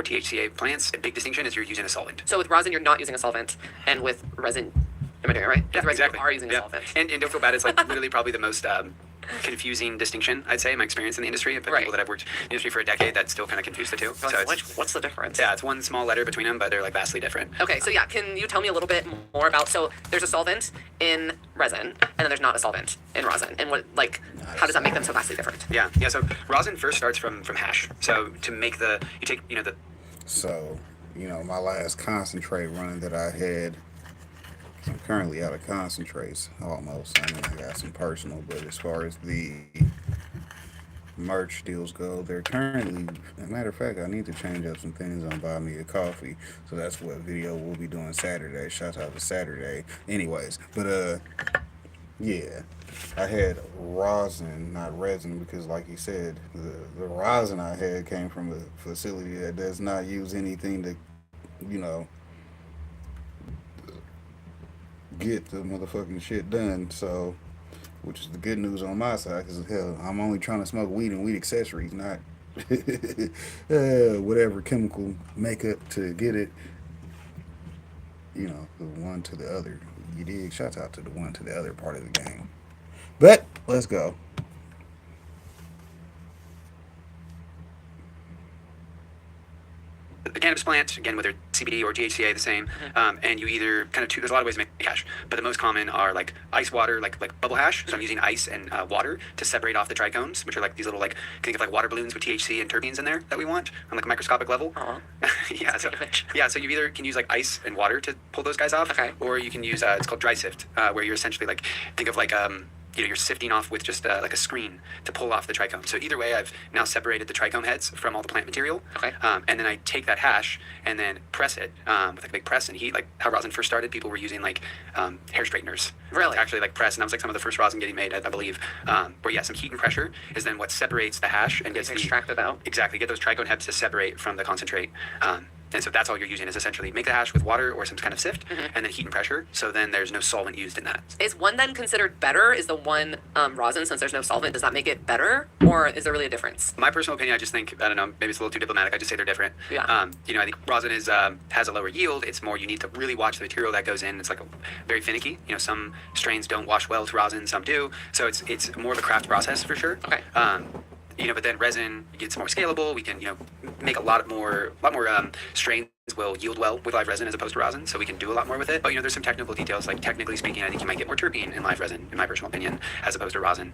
THCA plants. A big distinction is you're using a solvent. So with rosin, you're not using a solvent, and with resin, am I doing it right? Yeah, With resin, exactly. you are using a solvent. And don't feel bad, it's like literally probably the most confusing distinction, I'd say, in my experience in the industry. But people that I've worked in the industry for a decade that still kind of confuse the two. So what's the difference? Yeah, it's one small letter between them, but they're like vastly different. Okay, so yeah, can you tell me a little bit more about, so there's a solvent in resin, and then there's not a solvent in rosin, and how does that make them so vastly different? Yeah, so rosin first starts from hash. So to make you take, the... So, my last concentrate run that I had, I'm currently out of concentrates, almost. I mean, I got some personal, but as far as the merch deals go, they're currently, as a matter of fact, I need to change up some things on Buy Me a Coffee, so that's what video we'll be doing Saturday. Shout out to Saturday. Anyways, but, yeah, I had rosin, not resin, because like you said, the rosin I had came from a facility that does not use anything to, get the motherfucking shit done. So, which is the good news on my side, because hell, I'm only trying to smoke weed and weed accessories, not whatever chemical makeup to get it, the one to the other. You dig? Shout out to the one to the other part of the game. But let's go. The cannabis plant, again, whether CBD or THCA, the same, and you either kind of there's a lot of ways to make hash, but the most common are like ice water, like bubble hash. So I'm using ice and water to separate off the trichomes, which are like these little think of like water balloons with THC and terpenes in there that we want on like a microscopic level. So you either can use like ice and water to pull those guys off, or you can use it's called dry sift, where you're essentially think of you're sifting off with just like a screen to pull off the trichome. So either way, I've now separated the trichome heads from all the plant material. And then I take that hash and then press it with a big press and heat. Like how rosin first started, people were using hair straighteners. Really? To actually press, and that was some of the first rosin getting made, I believe. Where some heat and pressure is then what separates the hash and gets extracted out. Exactly, get those trichome heads to separate from the concentrate. And so that's all you're using is essentially make the hash with water or some kind of sift, and then heat and pressure. So then there's no solvent used in that. Is one then considered better? Is the one rosin, since there's no solvent, does that make it better? Or is there really a difference? My personal opinion, I just think, I don't know, maybe it's a little too diplomatic. I just say they're different. Yeah. I think rosin has a lower yield. It's more, you need to really watch the material that goes in. It's very finicky. Some strains don't wash well to rosin, some do. So it's more of a craft process for sure. Okay. But then resin gets more scalable. We can, make a lot more strains will yield well with live resin as opposed to rosin, so we can do a lot more with it. But there's some technical details, like technically speaking, I think you might get more terpene in live resin, in my personal opinion, as opposed to rosin.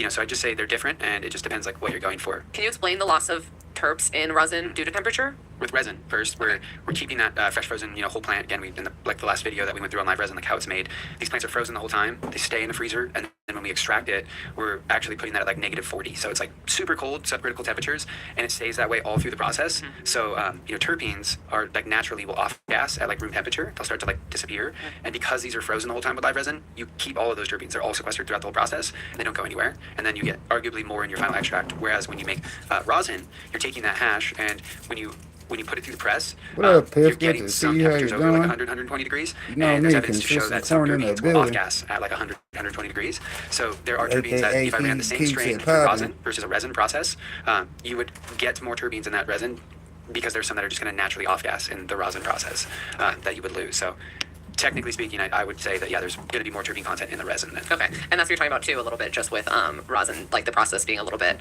So I just say they're different, and it just depends like what you're going for. Can you explain the loss of terps in rosin due to temperature? With resin, first, we're keeping that fresh frozen, whole plant. Again, we in the last video that we went through on live resin, like how it's made. These plants are frozen the whole time. They stay in the freezer, and then when we extract it, we're actually putting that at like -40. So it's like super cold, subcritical temperatures, and it stays that way all through the process. So terpenes are like naturally will off gas at like room temperature. They'll start to like disappear, and because these are frozen the whole time with live resin, you keep all of those terpenes. They're all sequestered throughout the whole process, and they don't go anywhere. And then you get arguably more in your final extract. Whereas when you make rosin, you're taking that hash, and when you put it through the press, What up, Piff? you're Good getting to some see you. How you temperatures over like doing? 100, 120 degrees. You know and me, there's evidence to show that some consistent corn in the terpenes will off building. gas at like 100, 120 degrees. So there are terpenes that AKA if I ran the same keeps strain it through rosin poppin'. versus a resin process, you would get more terpenes in that resin because there's some that are just going to naturally off gas in the rosin process that you would lose. So technically speaking, I would say that, yeah, there's going to be more terpene content in the resin then. Okay, and that's what you're talking about too, a little bit, just with rosin, like the process being a little bit.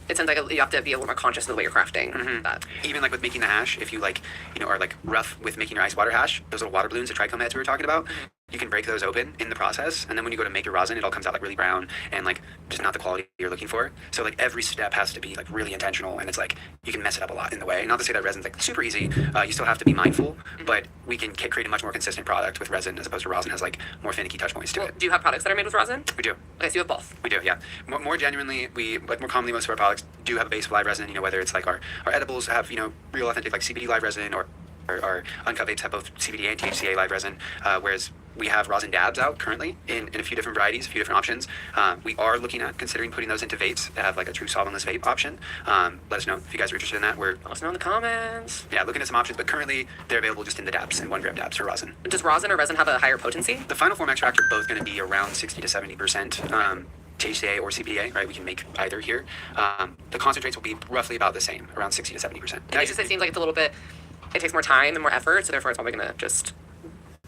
It sounds like you have to be a little more conscious of the way you're crafting that. Even like with making the hash, if you are like rough with making your ice water hash, those little water balloons, the trichome heads we were talking about, you can break those open in the process, and then when you go to make your rosin, it all comes out like really brown and like just not the quality you're looking for. So like every step has to be like really intentional, and it's like you can mess it up a lot in the way. Not to say that resin's like super easy, you still have to be mindful, but we can create a much more consistent product with resin as opposed to rosin has like more finicky touch points to it. Do you have products that are made with rosin? We do. Okay, so you have both. We do, yeah. More genuinely, more commonly, most of our products do have a base of live resin. Whether it's like our edibles have real authentic like CBD live resin, or our uncut vapes have both CBD and THCA live resin. Whereas we have rosin dabs out currently in a few different varieties, a few different options. We are looking at considering putting those into vapes to have like a true solventless vape option. Let us know if you guys are interested in that. Let us know in the comments. Yeah, looking at some options, but currently they're available just in the dabs, in 1 gram dabs for rosin. Does rosin or resin have a higher potency? The final form extract are both going to be around 60 to 70%. THCA or CBDA, right? We can make either here. The concentrates will be roughly about the same, around 60 to 70%. It seems like it's a little bit, it takes more time and more effort, so therefore it's probably going to just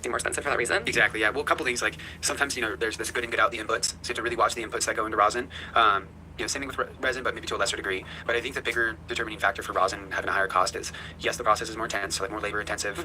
be more expensive for that reason. Exactly, yeah. Well, a couple things, like sometimes, there's this good and good out the inputs, so you have to really watch the inputs that go into rosin. Same thing with resin, but maybe to a lesser degree. But I think the bigger determining factor for rosin having a higher cost is, yes, the process is more intense, so like more labor intensive.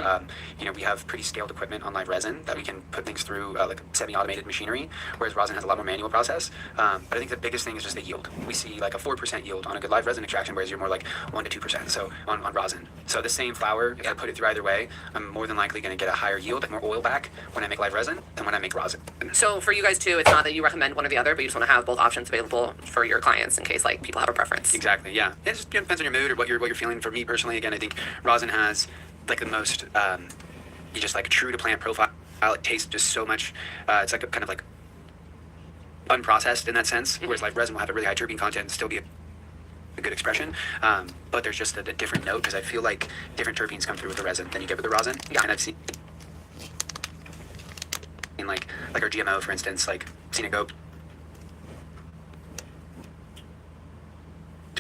We have pretty scaled equipment on live resin that we can put things through, like semi-automated machinery, whereas rosin has a lot more manual process. But I think the biggest thing is just the yield. We see like a 4% yield on a good live resin extraction, whereas you're more like 1 to 2%. So on rosin. So the same flower, if I put it through either way, I'm more than likely going to get a higher yield, like more oil back when I make live resin than when I make rosin. So for you guys too, it's not that you recommend one or the other, but you just want to have both options available for your clients in case like people have a preference. Exactly, yeah. It just depends on your mood or what you're feeling. For me personally, again, I think rosin has like the most you just like true to plant profile. It tastes just so much. It's like a kind of like unprocessed in that sense, whereas like resin will have a really high terpene content and still be a good expression, but there's just a different note, because I feel like different terpenes come through with the resin than you get with the rosin. Yeah. And I've seen like our GMO, for instance, like seen it go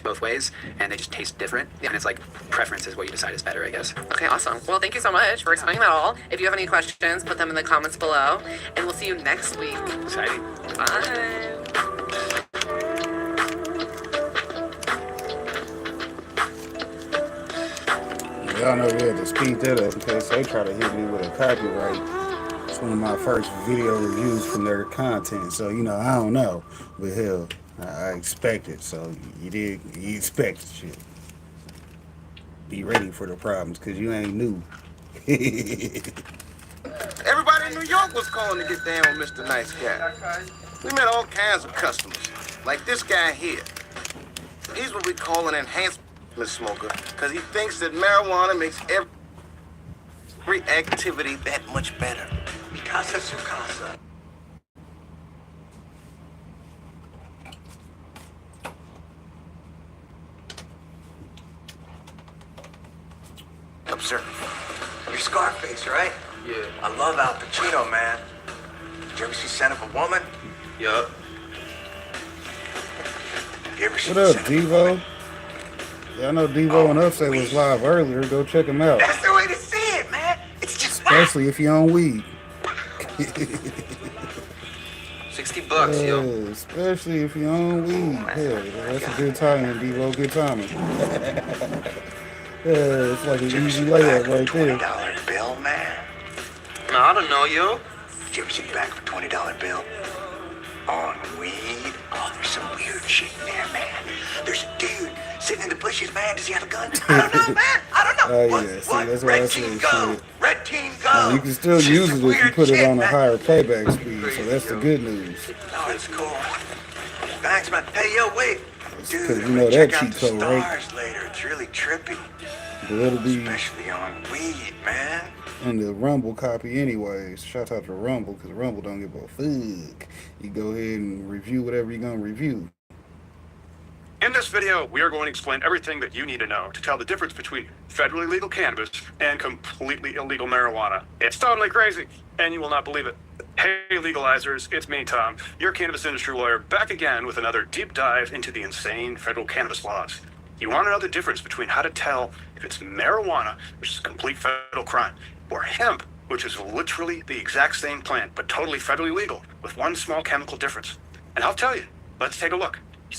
both ways, and they just taste different. And it's like preference is what you decide is better, I guess. Okay, awesome. Well, thank you so much for explaining that all. If you have any questions, put them in the comments below, and we'll see you next week. Exciting. Bye. Y'all know we had to speed that up in case they try to hit me with a copyright. It's one of my first video reviews from their content, so I don't know, but hell, I expect it. So you expect shit. Be ready for the problems, cause you ain't new. Everybody in New York was calling to get down with Mr. Nice Guy. We met all kinds of customers, like this guy here. He's what we call an enhancement smoker, because he thinks that marijuana makes every activity that much better. Mi casa es su casa. Observe. You're Scarface, right? Yeah. I love Al Pacino, man. Did you ever see Son of a Woman? Yup. You ever see What up, Son of a Woman? Devo? Yeah, I know Devo and Upset was live earlier. Go check him out. That's the way to see it, man. It's just Especially if you're on weed. $60, yo. Especially if you're on weed. Hell, that's a good timing, Devo. Good timing. It's like an easy layup right there. $20 bill, man. Nah, I don't know, yo. Did you ever see back of a $20 bill? on weed? Oh, there's some weird shit in there, man. There's a dude sitting in the bushes, man. Does he have a gun? I don't know, man. I don't know. Oh yeah, see, that's why I Red said team go. shit. Red team And go. you can still use it if you put it on a higher playback speed, so that's the good news. Oh, that's cool. Thanks, man. Hey, yo, wait. Dude, Because you I'm know gonna that check out cheat the code, right? stars later. It's really trippy. But it'll be Especially on weed, man. in the Rumble copy anyways. Shout out to Rumble, because Rumble don't give a fuck. You go ahead and review whatever you're going to review. In this video, we are going to explain everything that you need to know to tell the difference between federally legal cannabis and completely illegal marijuana. It's totally crazy, and you will not believe it. Hey legalizers, it's me, Tom, your cannabis industry lawyer, back again with another deep dive into the insane federal cannabis laws. You want to know the difference between how to tell if it's marijuana, which is a complete federal crime, or hemp, which is literally the exact same plant, but totally federally legal, with one small chemical difference. And I'll tell you, let's take a look.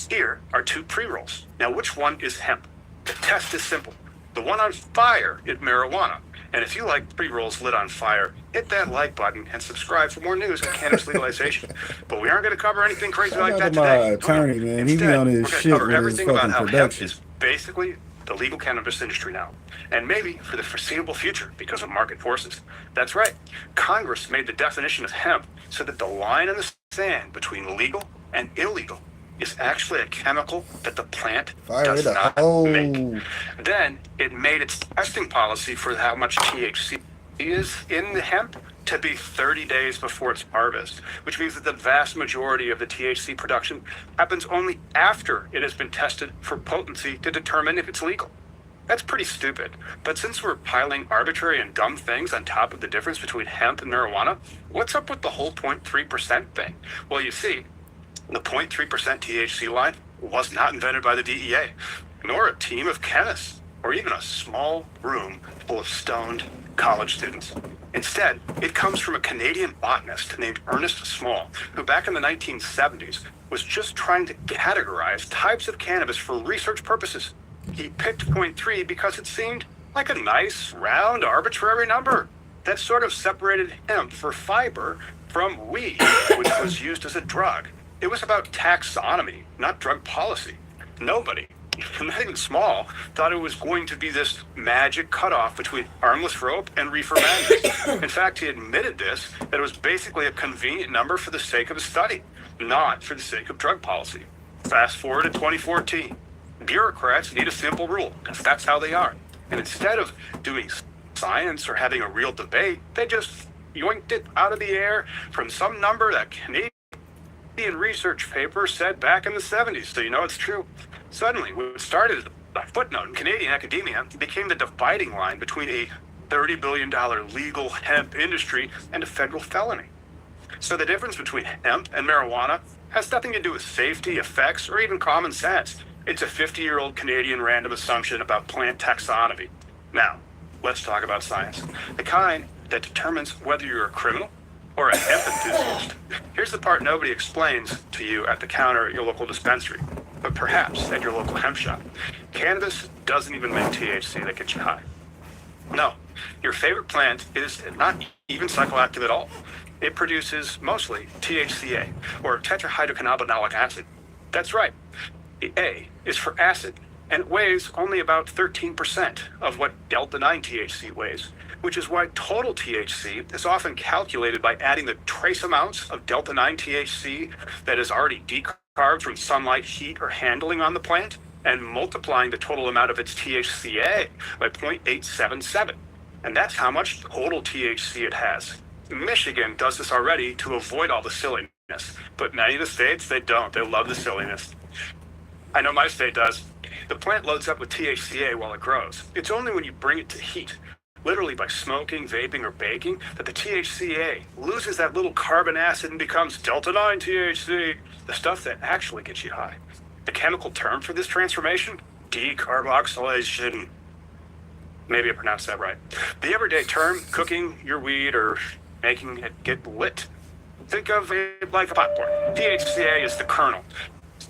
Here are two pre-rolls. Now, which one is hemp? The test is simple. The one on fire is marijuana. And if you like pre-rolls lit on fire, hit that like button and subscribe for more news on cannabis legalization. But we aren't going to cover anything crazy like that Shout out today. to my attorney, man. He be Instead, on his we're gonna shit cover with his everything about fucking how hemp production. is basically the legal cannabis industry now. And maybe for the foreseeable future because of market forces. That's right. Congress made the definition of hemp so that the line in the sand between legal and illegal is actually a chemical that the plant does not make. Then it made its testing policy for how much THC is in the hemp to be 30 days before its harvest, which means that the vast majority of the THC production happens only after it has been tested for potency to determine if it's legal. That's pretty stupid. But since we're piling arbitrary and dumb things on top of the difference between hemp and marijuana, what's up with the whole 0.3% thing? Well, you see, the 0.3% THC line was not invented by the DEA, nor a team of chemists, or even a small room full of stoned college students. Instead, it comes from a Canadian botanist named Ernest Small, who back in the 1970s was just trying to categorize types of cannabis for research purposes. He picked 0.3 because it seemed like a nice, round, arbitrary number that sort of separated hemp for fiber from weed, which was used as a drug. It was about taxonomy, not drug policy. Nobody, not even Small, thought it was going to be this magic cutoff between harmless rope and reefer madness. In fact, he admitted this, that it was basically a convenient number for the sake of a study, not for the sake of drug policy. Fast forward to 2014. Bureaucrats need a simple rule, because that's how they are. And instead of doing science or having a real debate, they just yoinked it out of the air from some number that Canadian research paper said back in the 70s, so you know it's true. Suddenly, what started as a footnote in Canadian academia became the dividing line between a $30 billion legal hemp industry and a federal felony. So the difference between hemp and marijuana has nothing to do with safety, effects, or even common sense. It's a 50-year-old Canadian random assumption about plant taxonomy. Now, let's talk about science. The kind that determines whether you're a criminal or a hemp enthusiast. Here's the part nobody explains to you at the counter at your local dispensary, but perhaps at your local hemp shop. Cannabis doesn't even make THC that gets you high. No, your favorite plant is not even psychoactive at all. It produces mostly THCA, or tetrahydrocannabinolic acid. That's right. The A is for acid, and it weighs only about 13% of what delta-9 THC weighs, which is why total THC is often calculated by adding the trace amounts of delta-9 THC that is already decarbed from sunlight, heat, or handling on the plant, and multiplying the total amount of its THCA by 0.877. And that's how much total THC it has. Michigan does this already to avoid all the silliness, but many of the states, they don't. They love the silliness. I know my state does. The plant loads up with THCA while it grows. It's only when you bring it to heat, literally by smoking, vaping, or baking, that the THCA loses that little carbon acid and becomes delta-9 THC, the stuff that actually gets you high. The chemical term for this transformation? Decarboxylation. Maybe I pronounced that right. The everyday term, cooking your weed or making it get lit. Think of it like a popcorn. THCA is the kernel.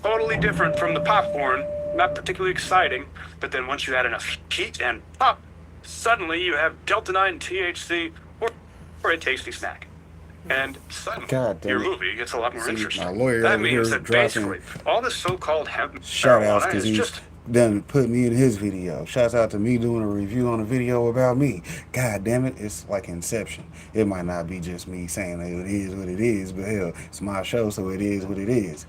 Totally different from the popcorn, not particularly exciting, but then once you add enough heat and pop, suddenly you have delta-9 THC or a tasty snack. And suddenly, God damn your it. movie gets a lot more See, interesting. my lawyer That over means here that dropping basically all this so-called hemp shout outs marijuana because is he's just done put me in his video. Shouts out to me doing a review on a video about me. God damn it, it's like Inception. It might not be just me saying that it is what it is, but hell, it's my show, so it is what it is.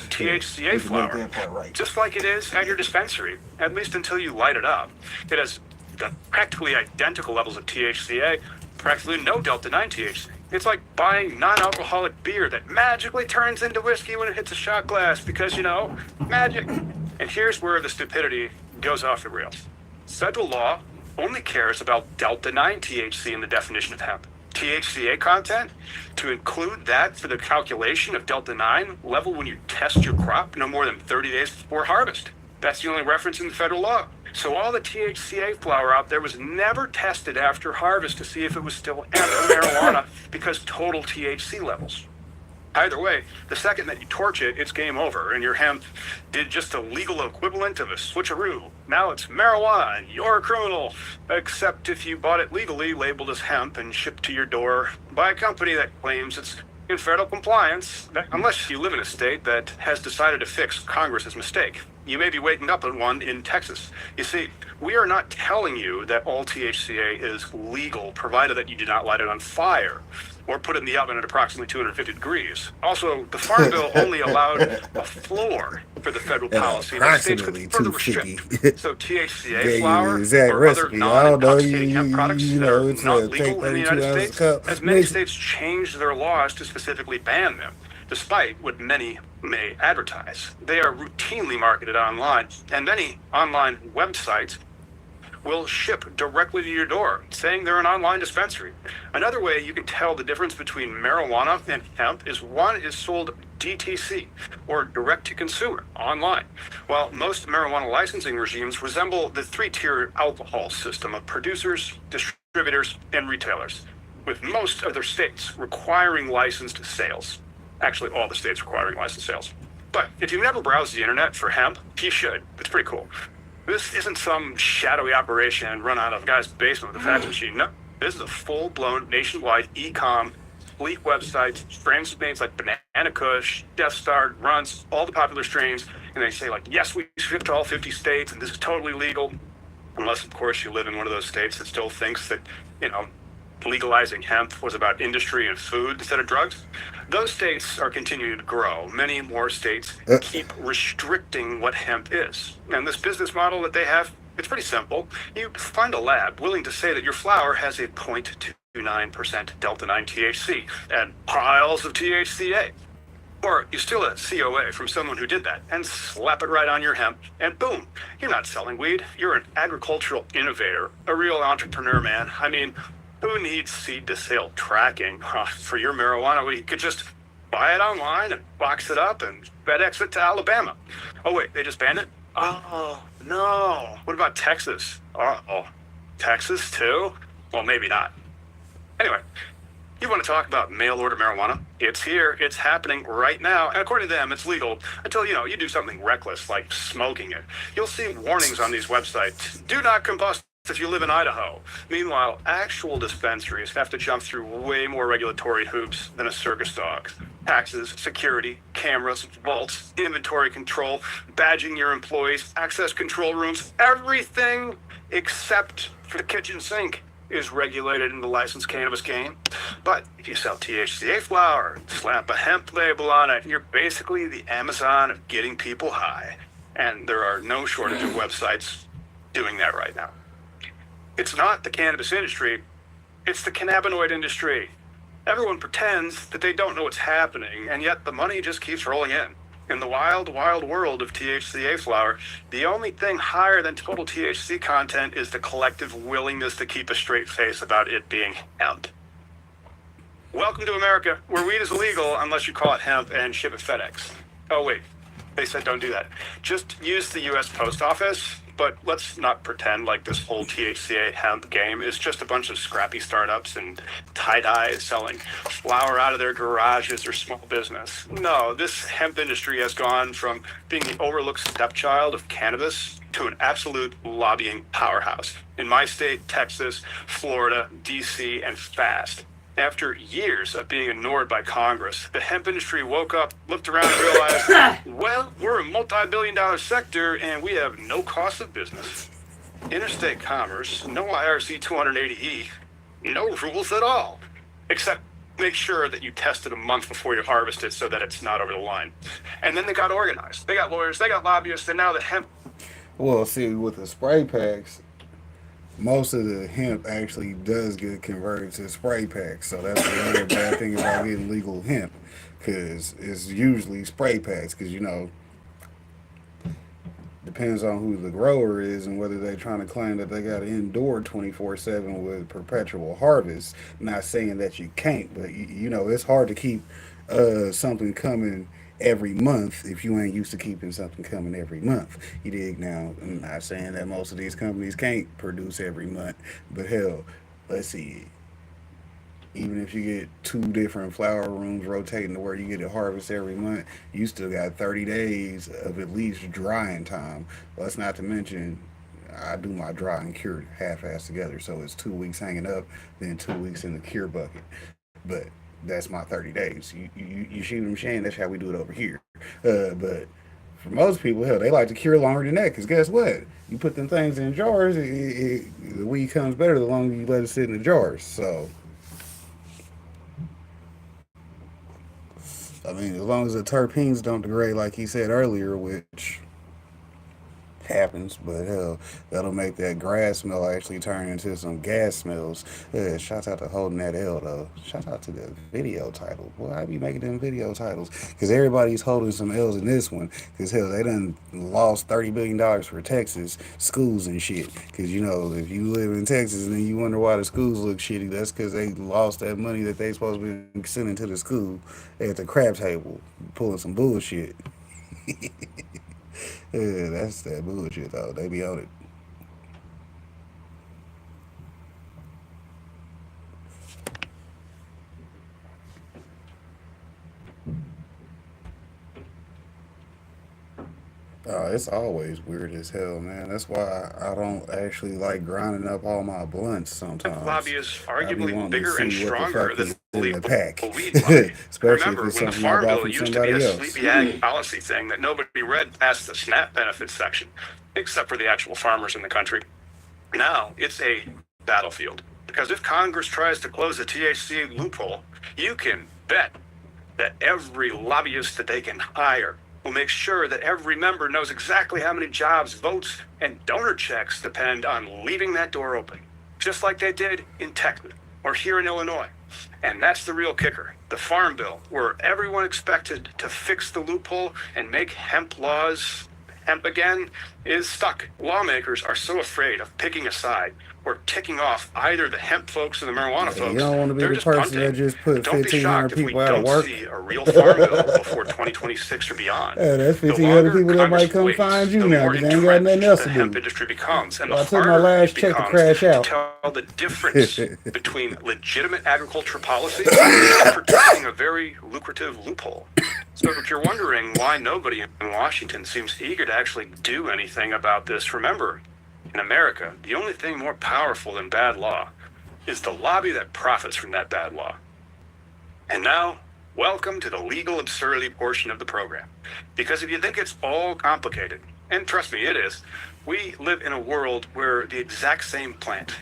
THCA Make flower, that part right. just like it is at your dispensary, at least until you light it up. It has the practically identical levels of THCA, practically no Delta-9 THC. It's like buying non-alcoholic beer that magically turns into whiskey when it hits a shot glass because, you know, magic. And here's where the stupidity goes off the rails. Federal law only cares about Delta-9 THC in the definition of hemp. THCA content, to include that for the calculation of Delta-9 level when you test your crop no more than 30 days before harvest. That's the only reference in the federal law. So all the THCA flower out there was never tested after harvest to see if it was still marijuana because total THC levels. Either way, the second that you torch it, it's game over, and your hemp did just a legal equivalent of a switcheroo. Now it's marijuana, and you're a criminal. Except if you bought it legally, labeled as hemp, and shipped to your door by a company that claims it's in federal compliance, unless you live in a state that has decided to fix Congress's mistake. You may be waking up on one in Texas. You see, we are not telling you that all THCA is legal, provided that you do not light it on fire or put it in the oven at approximately 250 degrees. Also, the Farm Bill only allowed a floor for the federal policy that states could further restrict. So THCA flower or other non-intoxicating hemp products that are not legal in the United States, as many states changed their laws to specifically ban them, despite what many may advertise. They are routinely marketed online, and many online websites will ship directly to your door, saying they're an online dispensary. Another way you can tell the difference between marijuana and hemp is one is sold DTC, or direct to consumer, online, while most marijuana licensing regimes resemble the three-tier alcohol system of producers, distributors, and retailers, with most other states requiring licensed sales. Actually, all the states requiring licensed sales. But if you've never browsed the internet for hemp, you should. It's pretty cool. This isn't some shadowy operation run out of a guy's basement with a fax machine. No, this is a full-blown nationwide e-com, fleet website, strains names like Banana Kush, Death Star, Runts, all the popular strains, and they say like, yes, we ship to all 50 states, and this is totally legal. Unless, of course, you live in one of those states that still thinks that, you know, legalizing hemp was about industry and food instead of drugs. Those states are continuing to grow. Many more states keep restricting what hemp is. And this business model that they have, it's pretty simple. You find a lab willing to say that your flower has a 0.29% Delta-9 THC and piles of THCA. Or you steal a COA from someone who did that and slap it right on your hemp, and boom, you're not selling weed. You're an agricultural innovator, a real entrepreneur, man. I mean, who needs seed-to-sale tracking for your marijuana? Well, you could just buy it online and box it up and FedEx it to Alabama. Oh, wait, they just banned it? Oh, no. What about Texas? Uh-oh. Texas, too? Well, maybe not. Anyway, you want to talk about mail-order marijuana? It's here. It's happening right now. And according to them, it's legal until, you do something reckless, like smoking it. You'll see warnings on these websites. Do not combust if you live in Idaho. Meanwhile, actual dispensaries have to jump through way more regulatory hoops than a circus dog. Taxes, security, cameras, vaults, inventory control, badging your employees, access control rooms, everything except for the kitchen sink is regulated in the licensed cannabis game. But if you sell THCA flower, slap a hemp label on it, you're basically the Amazon of getting people high. And there are no shortage of websites doing that right now. It's not the cannabis industry, it's the cannabinoid industry. Everyone pretends that they don't know what's happening, and yet the money just keeps rolling in. In the wild, wild world of THCA flower, the only thing higher than total THC content is the collective willingness to keep a straight face about it being hemp. Welcome to America, where weed is illegal unless you call it hemp and ship it FedEx. Oh wait, they said don't do that. Just use the US Post Office. But let's not pretend like this whole THCA hemp game is just a bunch of scrappy startups and tie-dyes selling flower out of their garages or small business. No, this hemp industry has gone from being the overlooked stepchild of cannabis to an absolute lobbying powerhouse. In my state, Texas, Florida, DC, and fast. After years of being ignored by Congress, the hemp industry woke up, looked around, and realized, well, we're a multi-billion-dollar sector and we have no cost of business. Interstate commerce, no IRC 280E, no rules at all, except make sure that you test it a month before you harvest it so that it's not over the line. And then they got organized. They got lawyers, they got lobbyists, and now the hemp. Well, see, with the spray packs, most of the hemp actually does get converted to spray packs. So that's the other bad thing about getting legal hemp, because it's usually spray packs, because, you know, depends on who the grower is and whether they're trying to claim that they got to endure 24/7 with perpetual harvest. Not saying that you can't, but, you know, it's hard to keep something coming every month if you ain't used to keeping something coming every month. You dig? Now, I'm not saying that most of these companies can't produce every month, but hell, let's see, even if you get 2 different flower rooms rotating to where you get a harvest every month, you still got 30 days of at least drying time. That's not to mention, I do my dry and cure half-ass together, so it's 2 weeks hanging up, then 2 weeks in the cure bucket. But that's my 30 days. You see what I'm saying? That's how we do it over here. But for most people, hell, they like to cure longer than that, because guess what? You put them things in jars, the weed comes better the longer you let it sit in the jars. So, I mean, as long as the terpenes don't degrade like he said earlier, which happens, but hell, that'll make that grass smell actually turn into some gas smells. Shout out to holding that L though. Shout out to the video title. Boy, I be making them video titles because everybody's holding some L's in this one. Because hell, they done lost $30 billion for Texas schools and shit. Because, you know, if you live in Texas and then you wonder why the schools look shitty, that's because they lost that money that they supposed to be sending to the school at the crap table, pulling some bullshit. Yeah, that's that bullshit though. They be on it. It's always weird as hell, man. That's why I don't actually like grinding up all my blunts sometimes. Lobbyists I be arguably wanting bigger to and see what the stronger fuck than is the in the legal pack. weed lobby. Especially Remember if it's when the something I Farm bought Bill from used to be somebody a else. sleepy ag policy thing that nobody read past the SNAP benefits section, except for the actual farmers in the country. Now it's a battlefield. Because if Congress tries to close the THC loophole, you can bet that every lobbyist that they can hire will make sure that every member knows exactly how many jobs, votes, and donor checks depend on leaving that door open, just like they did in Texas or here in Illinois. And that's the real kicker. The Farm Bill, where everyone expected to fix the loophole and make hemp laws hemp again, is stuck. Lawmakers are so afraid of picking a side or ticking off either the hemp folks or the marijuana folks. You don't want to be They're the just person punting. that just put Don't be 1,500 shocked if we people out of don't work. see a real farm bill before 2026 or beyond. Yeah, that's The 1,500 longer people that Congress might come waits, find you the now more because they ain't got nothing else entrenched to the hemp do. industry becomes, and Well, the I took my harder last it check to becomes crash to out. tell the difference between legitimate agriculture policy and protecting a very lucrative loophole. So if you're wondering why nobody in Washington seems eager to actually do anything about this, remember, in America, the only thing more powerful than bad law is the lobby that profits from that bad law. And now, welcome to the legal absurdity portion of the program. Because if you think it's all complicated, and trust me, it is, we live in a world where the exact same plant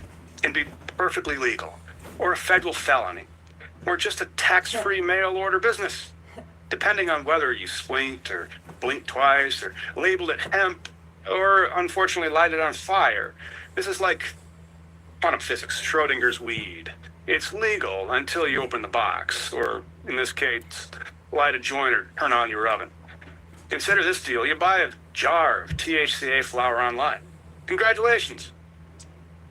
can be perfectly legal, or a federal felony, or just a tax-free mail-order business, depending on whether you squint or blink twice or labeled it hemp or unfortunately light it on fire. This is like quantum physics, Schrodinger's weed. It's legal until you open the box, or in this case, light a joint or turn on your oven. Consider this deal. You buy a jar of THCA flower online. Congratulations.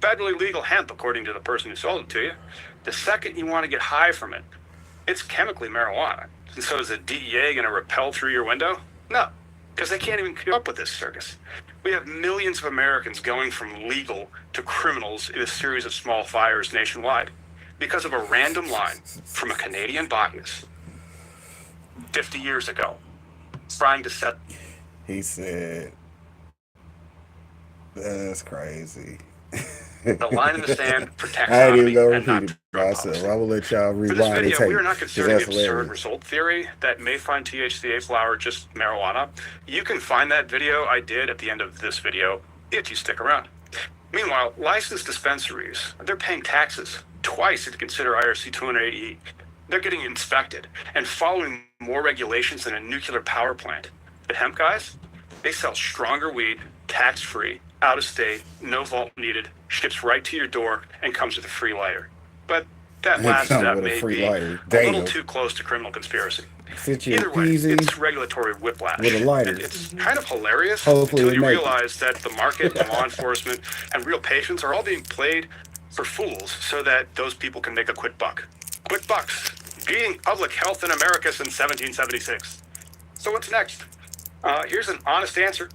Federally legal hemp, according to the person who sold it to you. The second you want to get high from it, it's chemically marijuana. And so is the DEA going to repel through your window? No, because they can't even keep up with this circus. We have millions of Americans going from legal to criminals in a series of small fires nationwide because of a random line from a Canadian botanist 50 years ago trying to set... He said, that's crazy. The line in the sand for I ain't even taxonomy gonna and not repeat it drug myself. policy. I will let y'all For this rewind and video, take we are not it, 'cause considering the that's absurd hilarious. result theory that may find THCA flower just marijuana. You can find that video I did at the end of this video if you stick around. Meanwhile, licensed dispensaries, they're paying taxes twice if you consider IRC 280E. They're getting inspected and following more regulations than a nuclear power plant. But hemp guys, they sell stronger weed, tax-free, out of state, no vault needed, ships right to your door, and comes with a free lighter. But that It last comes step with a may free be lighter. a little Damn. too close to criminal conspiracy. Fit you Either way, easy it's regulatory whiplash. with a lighter. And it's kind of hilarious Hopefully until it you make it. realize that the market, and law enforcement, and real patients are all being played for fools so that those people can make a quick buck. Quick bucks. Beating public health in America since 1776. So what's next? Here's an honest answer.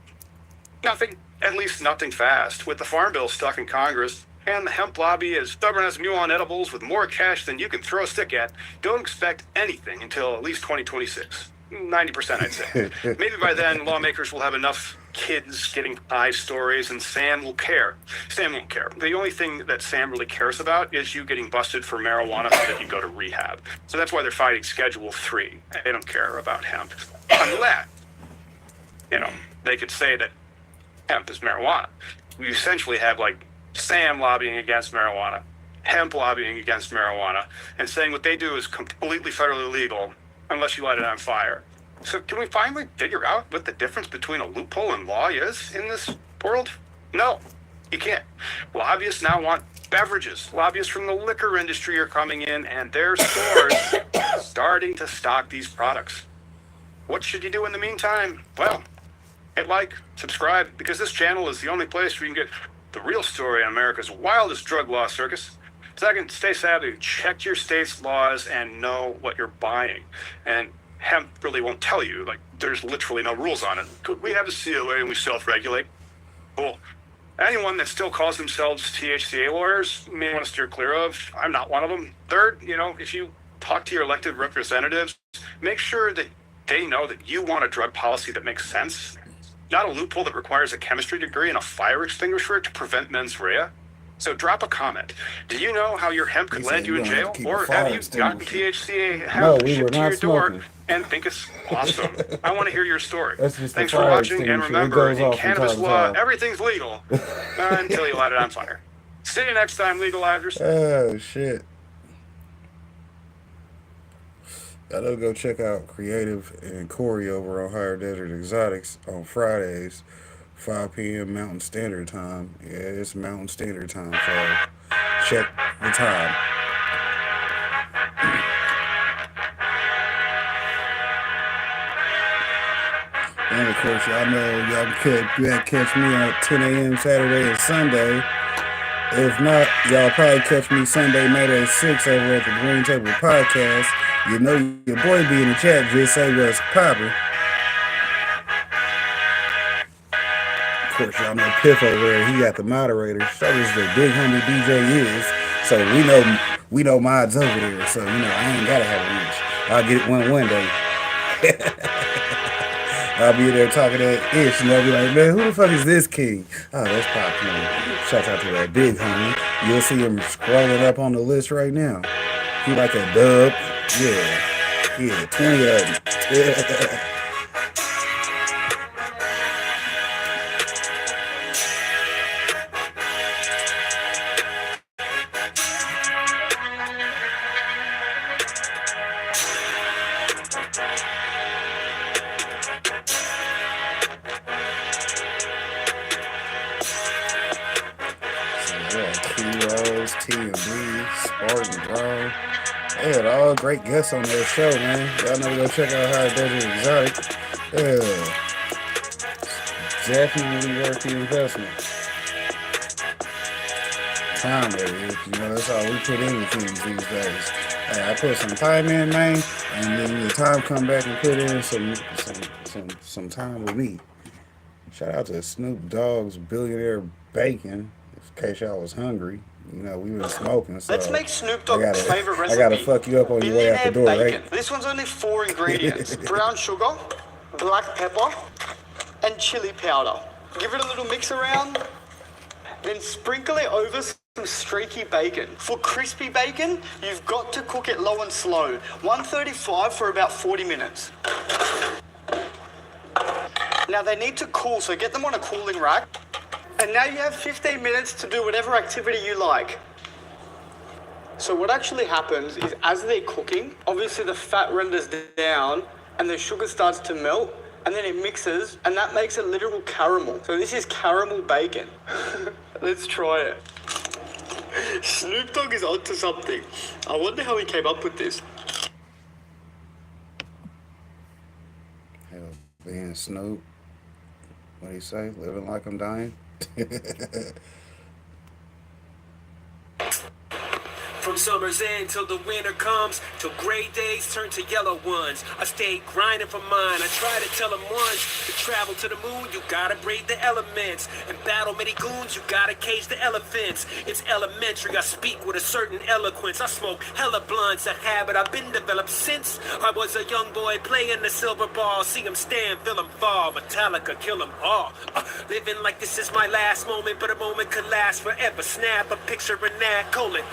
Nothing. At least nothing fast. With the Farm Bill stuck in Congress, and the hemp lobby as stubborn as mule on edibles with more cash than you can throw a stick at, don't expect anything until at least 2026. 90%, I'd say. Maybe by then, lawmakers will have enough kids getting eye stories, and Sam will care. Sam won't care. The only thing that Sam really cares about is you getting busted for marijuana so that you go to rehab. So that's why they're fighting Schedule 3. They don't care about hemp. Unless, they could say that hemp is marijuana. We essentially have, like, Sam lobbying against marijuana, hemp lobbying against marijuana, and saying what they do is completely federally illegal unless you light it on fire. So can we finally figure out what the difference between a loophole and law is in this world? No, you can't. Lobbyists now want beverages. Lobbyists from the liquor industry are coming in, and their stores starting to stock these products. What should you do in the meantime? Well, hit like, subscribe, because this channel is the only place where you can get the real story on America's wildest drug law circus. Second, stay savvy. Check your state's laws and know what you're buying. And hemp really won't tell you. Like, there's literally no rules on it. We have a COA and we self-regulate. Cool. Anyone that still calls themselves THCA lawyers may want to steer clear of. I'm not one of them. Third, if you talk to your elected representatives, make sure that they know that you want a drug policy that makes sense. Not a loophole that requires a chemistry degree and a fire extinguisher to prevent mens rea. So drop a comment. Do you know how your hemp could land you in jail? Or have you gotten THCA hemp shipped to your door and think it's awesome? I want to hear your story. Thanks for watching, and remember, in cannabis law, everything's legal until you light it on fire. See you next time, legalizers. Oh, shit. Y'all go check out Creative and Corey over on Higher Desert Exotics on Fridays, 5 p.m. Mountain Standard Time. Yeah, it's Mountain Standard Time, so check the time. And of course, y'all know y'all can catch me at 10 a.m. Saturday and Sunday. If not, y'all probably catch me Sunday night at 6 over at the Green Table Podcast. You know your boy be in the chat, just say what's poppin'. Of course, y'all know Piff over there, he got the moderator. So does the big homie DJ is. So we know mods over there. So, I ain't gotta have a reach. I'll get it one day. I'll be there talking that ish, and they'll be like, man, who the fuck is this king? Oh, that's Pop. Shout out to that big homie. You'll see him scrolling up on the list right now. He like a dub. Yeah, 20 of them. Yeah. Kilos, T&B, Spartan, bro. They had all great guests on their show, man. Y'all know to go check out High Desert Exotic. Yeah. Definitely worth the investment. Time, baby. That's all we put into things these days. Hey, I put some time in, man, and then the time come back and put in some time with me. Shout out to Snoop Dogg's Billionaire Bacon, in case y'all was hungry. We were smoking, so let's make Snoop Dogg's favorite recipe. I gotta fuck you up on your way out the door, bacon. right? This one's only 4 ingredients: brown sugar, black pepper, and chili powder. Give it a little mix around, then sprinkle it over some streaky bacon. For crispy bacon, you've got to cook it low and slow. 135 for about 40 minutes. Now they need to cool, so get them on a cooling rack. And now you have 15 minutes to do whatever activity you like. So what actually happens is as they're cooking, obviously the fat renders down and the sugar starts to melt, and then it mixes, and that makes a literal caramel. So this is caramel bacon. Let's try it. Snoop Dogg is onto something. I wonder how he came up with this. Hell, being Snoop, what do you say? Living like I'm dying? From summer's end till the winter comes, till gray days turn to yellow ones. I stay grinding for mine. I try to tell them once, to travel to the moon, you gotta brave the elements. And battle many goons, you gotta cage the elephants. It's elementary, I speak with a certain eloquence. I smoke hella blunts, a habit I've been developed since I was a young boy playing the silver ball. See them stand, feel them fall, Metallica, kill them all. Living like this is my last moment, but a moment could last forever. Snap a picture in that colon.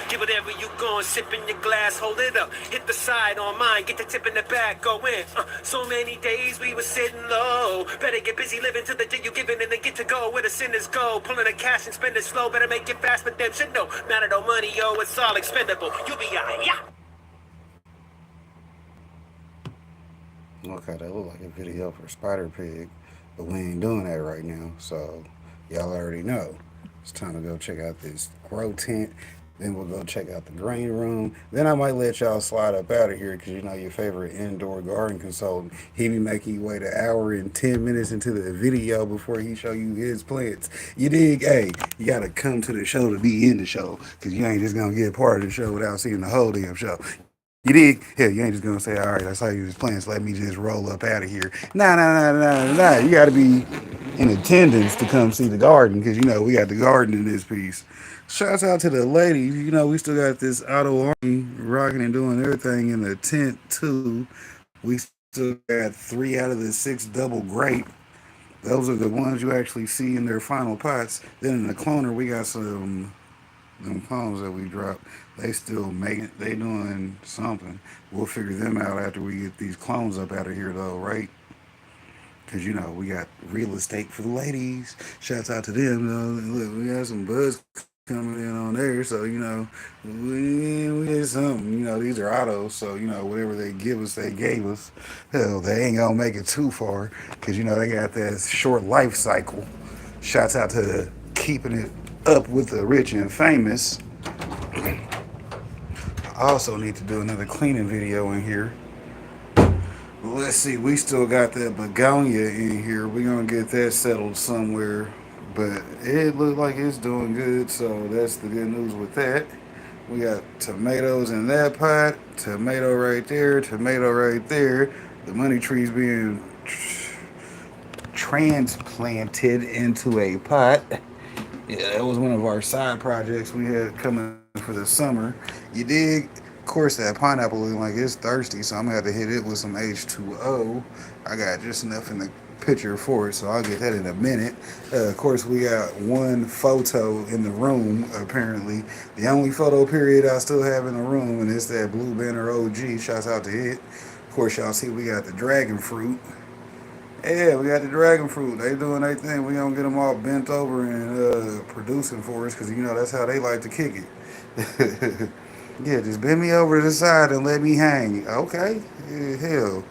Give whatever you going, sip in your glass, hold it up. Hit the side on mine, get the tip in the back, go in. So many days we were sitting low. Better get busy living till the day you giving and then get to go where the sinners go. Pulling the cash and spend it slow, better make it fast, but them shit no matter no money, yo, it's all expendable. You'll be alright, yeah. Okay, that look like a video for Spider Pig, but we ain't doing that right now, so y'all already know. It's time to go check out this grow tent. Then we'll go check out the grain room. Then I might let y'all slide up out of here because you know your favorite indoor garden consultant. He be making you wait an hour and 10 minutes into the video before he show you his plants. You dig? Hey, you got to come to the show to be in the show because you ain't just going to get part of the show without seeing the whole damn show. You dig? Hell, you ain't just gonna say, all right, I saw you was plants, let me just roll up out of here. Nah. You gotta be in attendance to come see the garden, because you know we got the garden in this piece. Shouts out to the ladies. You know, we still got this auto army rocking and doing everything in the tent too. We still got 3 out of the 6 double grape. Those are the ones you actually see in their final pots. Then in the cloner, we got some them clones that we dropped. They still making it. They doing something. We'll figure them out after we get these clones up out of here, though, right? Because, you know, we got real estate for the ladies. Shouts out to them, though. Look, we got some buzz coming in on there, so, you know, we get something. You know, these are autos, so, you know, whatever they give us, they gave us. Hell, they ain't gonna make it too far, because, you know, they got that short life cycle. Shouts out to keeping it up with the rich and famous. I also need to do another cleaning video in here. Let's see, we still got that begonia in here. We're gonna get that settled somewhere, but it looks like it's doing good, so that's the good news with that. We got tomatoes in that pot, tomato right there, tomato right there. The money tree's being transplanted into a pot. Yeah, that was one of our side projects we had coming for the summer. You dig? Of course, that pineapple looking like it's thirsty, so I'm gonna have to hit it with some H2O. I got just enough in the picture for it, so I'll get that in a minute. Of course, we got one photo in the room, apparently. The only photo period I still have in the room, and it's that Blue Banner OG. Shouts out to it. Of course, y'all see we got the dragon fruit. Yeah, we got the dragon fruit. They doing their thing. We gonna get them all bent over and producing for us, because you know that's how they like to kick it. Yeah, just bend me over to the side and let me hang. Okay, yeah, hell,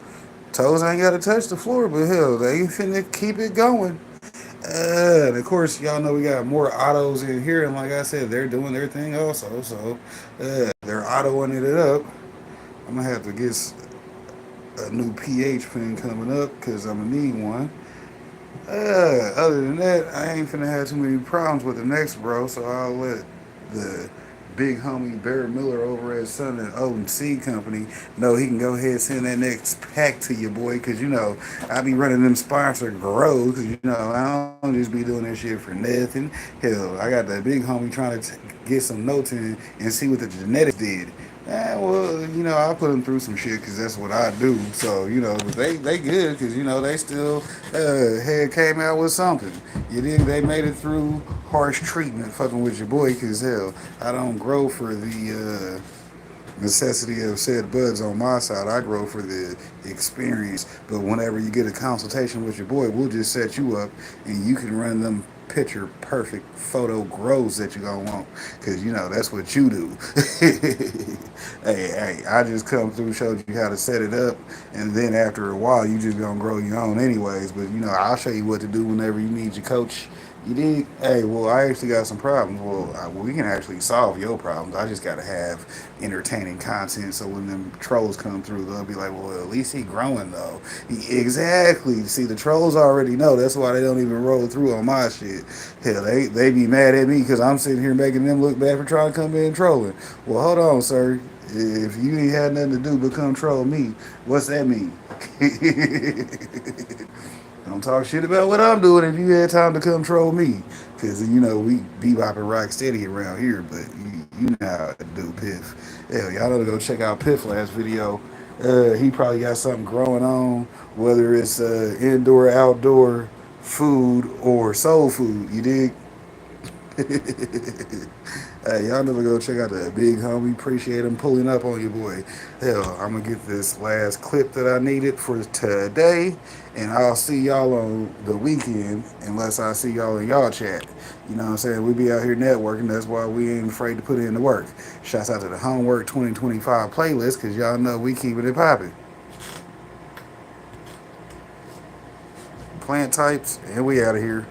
toes ain't gotta touch the floor, but hell, they finna keep it going. And of course, y'all know we got more autos in here, and like I said, they're doing their thing also. So they're autoing it up. I'm gonna have to get a new pH pen coming up because I'm gonna need one. Other than that, I ain't finna have too many problems with the next bro, so I'll let the big homie Barry Miller over at Sun and O&C Company know he can go ahead and send that next pack to your boy, because you know I be running them sponsored grows, because you know I don't just be doing that shit for nothing. Hell, I got that big homie trying to get some notes in and see what the genetics did. Well, you know, I put them through some shit because that's what I do. So, you know, but they good because, you know, they still had came out with something. You dig? They made it through harsh treatment fucking with your boy because, hell, I don't grow for the necessity of said buds on my side. I grow for the experience. But whenever you get a consultation with your boy, we'll just set you up and you can run them picture perfect photo grows that you gonna want because you know that's what you do. Hey, I just come through, showed you how to set it up, and then after a while you just gonna grow your own anyways. But you know, I'll show you what to do whenever you need your coach. You did? Hey, well, I actually got some problems. Well, we can actually solve your problems. I just got to have entertaining content so when them trolls come through, they'll be like, well, at least he growing, though. Exactly. See, the trolls already know. That's why they don't even roll through on my shit. Hell, they be mad at me because I'm sitting here making them look bad for trying to come in trolling. Well, hold on, sir. If you ain't had nothing to do but come troll me, what's that mean? Don't talk shit about what I'm doing if you had time to come troll me. Because, you know, we bebop and rock steady around here, but you know how to do Piff. Hell, y'all know to go check out Piff last video. He probably got something growing on, whether it's indoor, outdoor, food, or soul food. You dig? Hey, y'all never go check out the big homie. Appreciate him pulling up on your boy. Hell, I'm gonna get this last clip that I needed for today, and I'll see y'all on the weekend unless I see y'all in y'all chat. You know what I'm saying? We be out here networking. That's why we ain't afraid to put in the work. Shouts out to the Homework 2025 playlist because y'all know we keeping it popping. Plant types, and we out of here.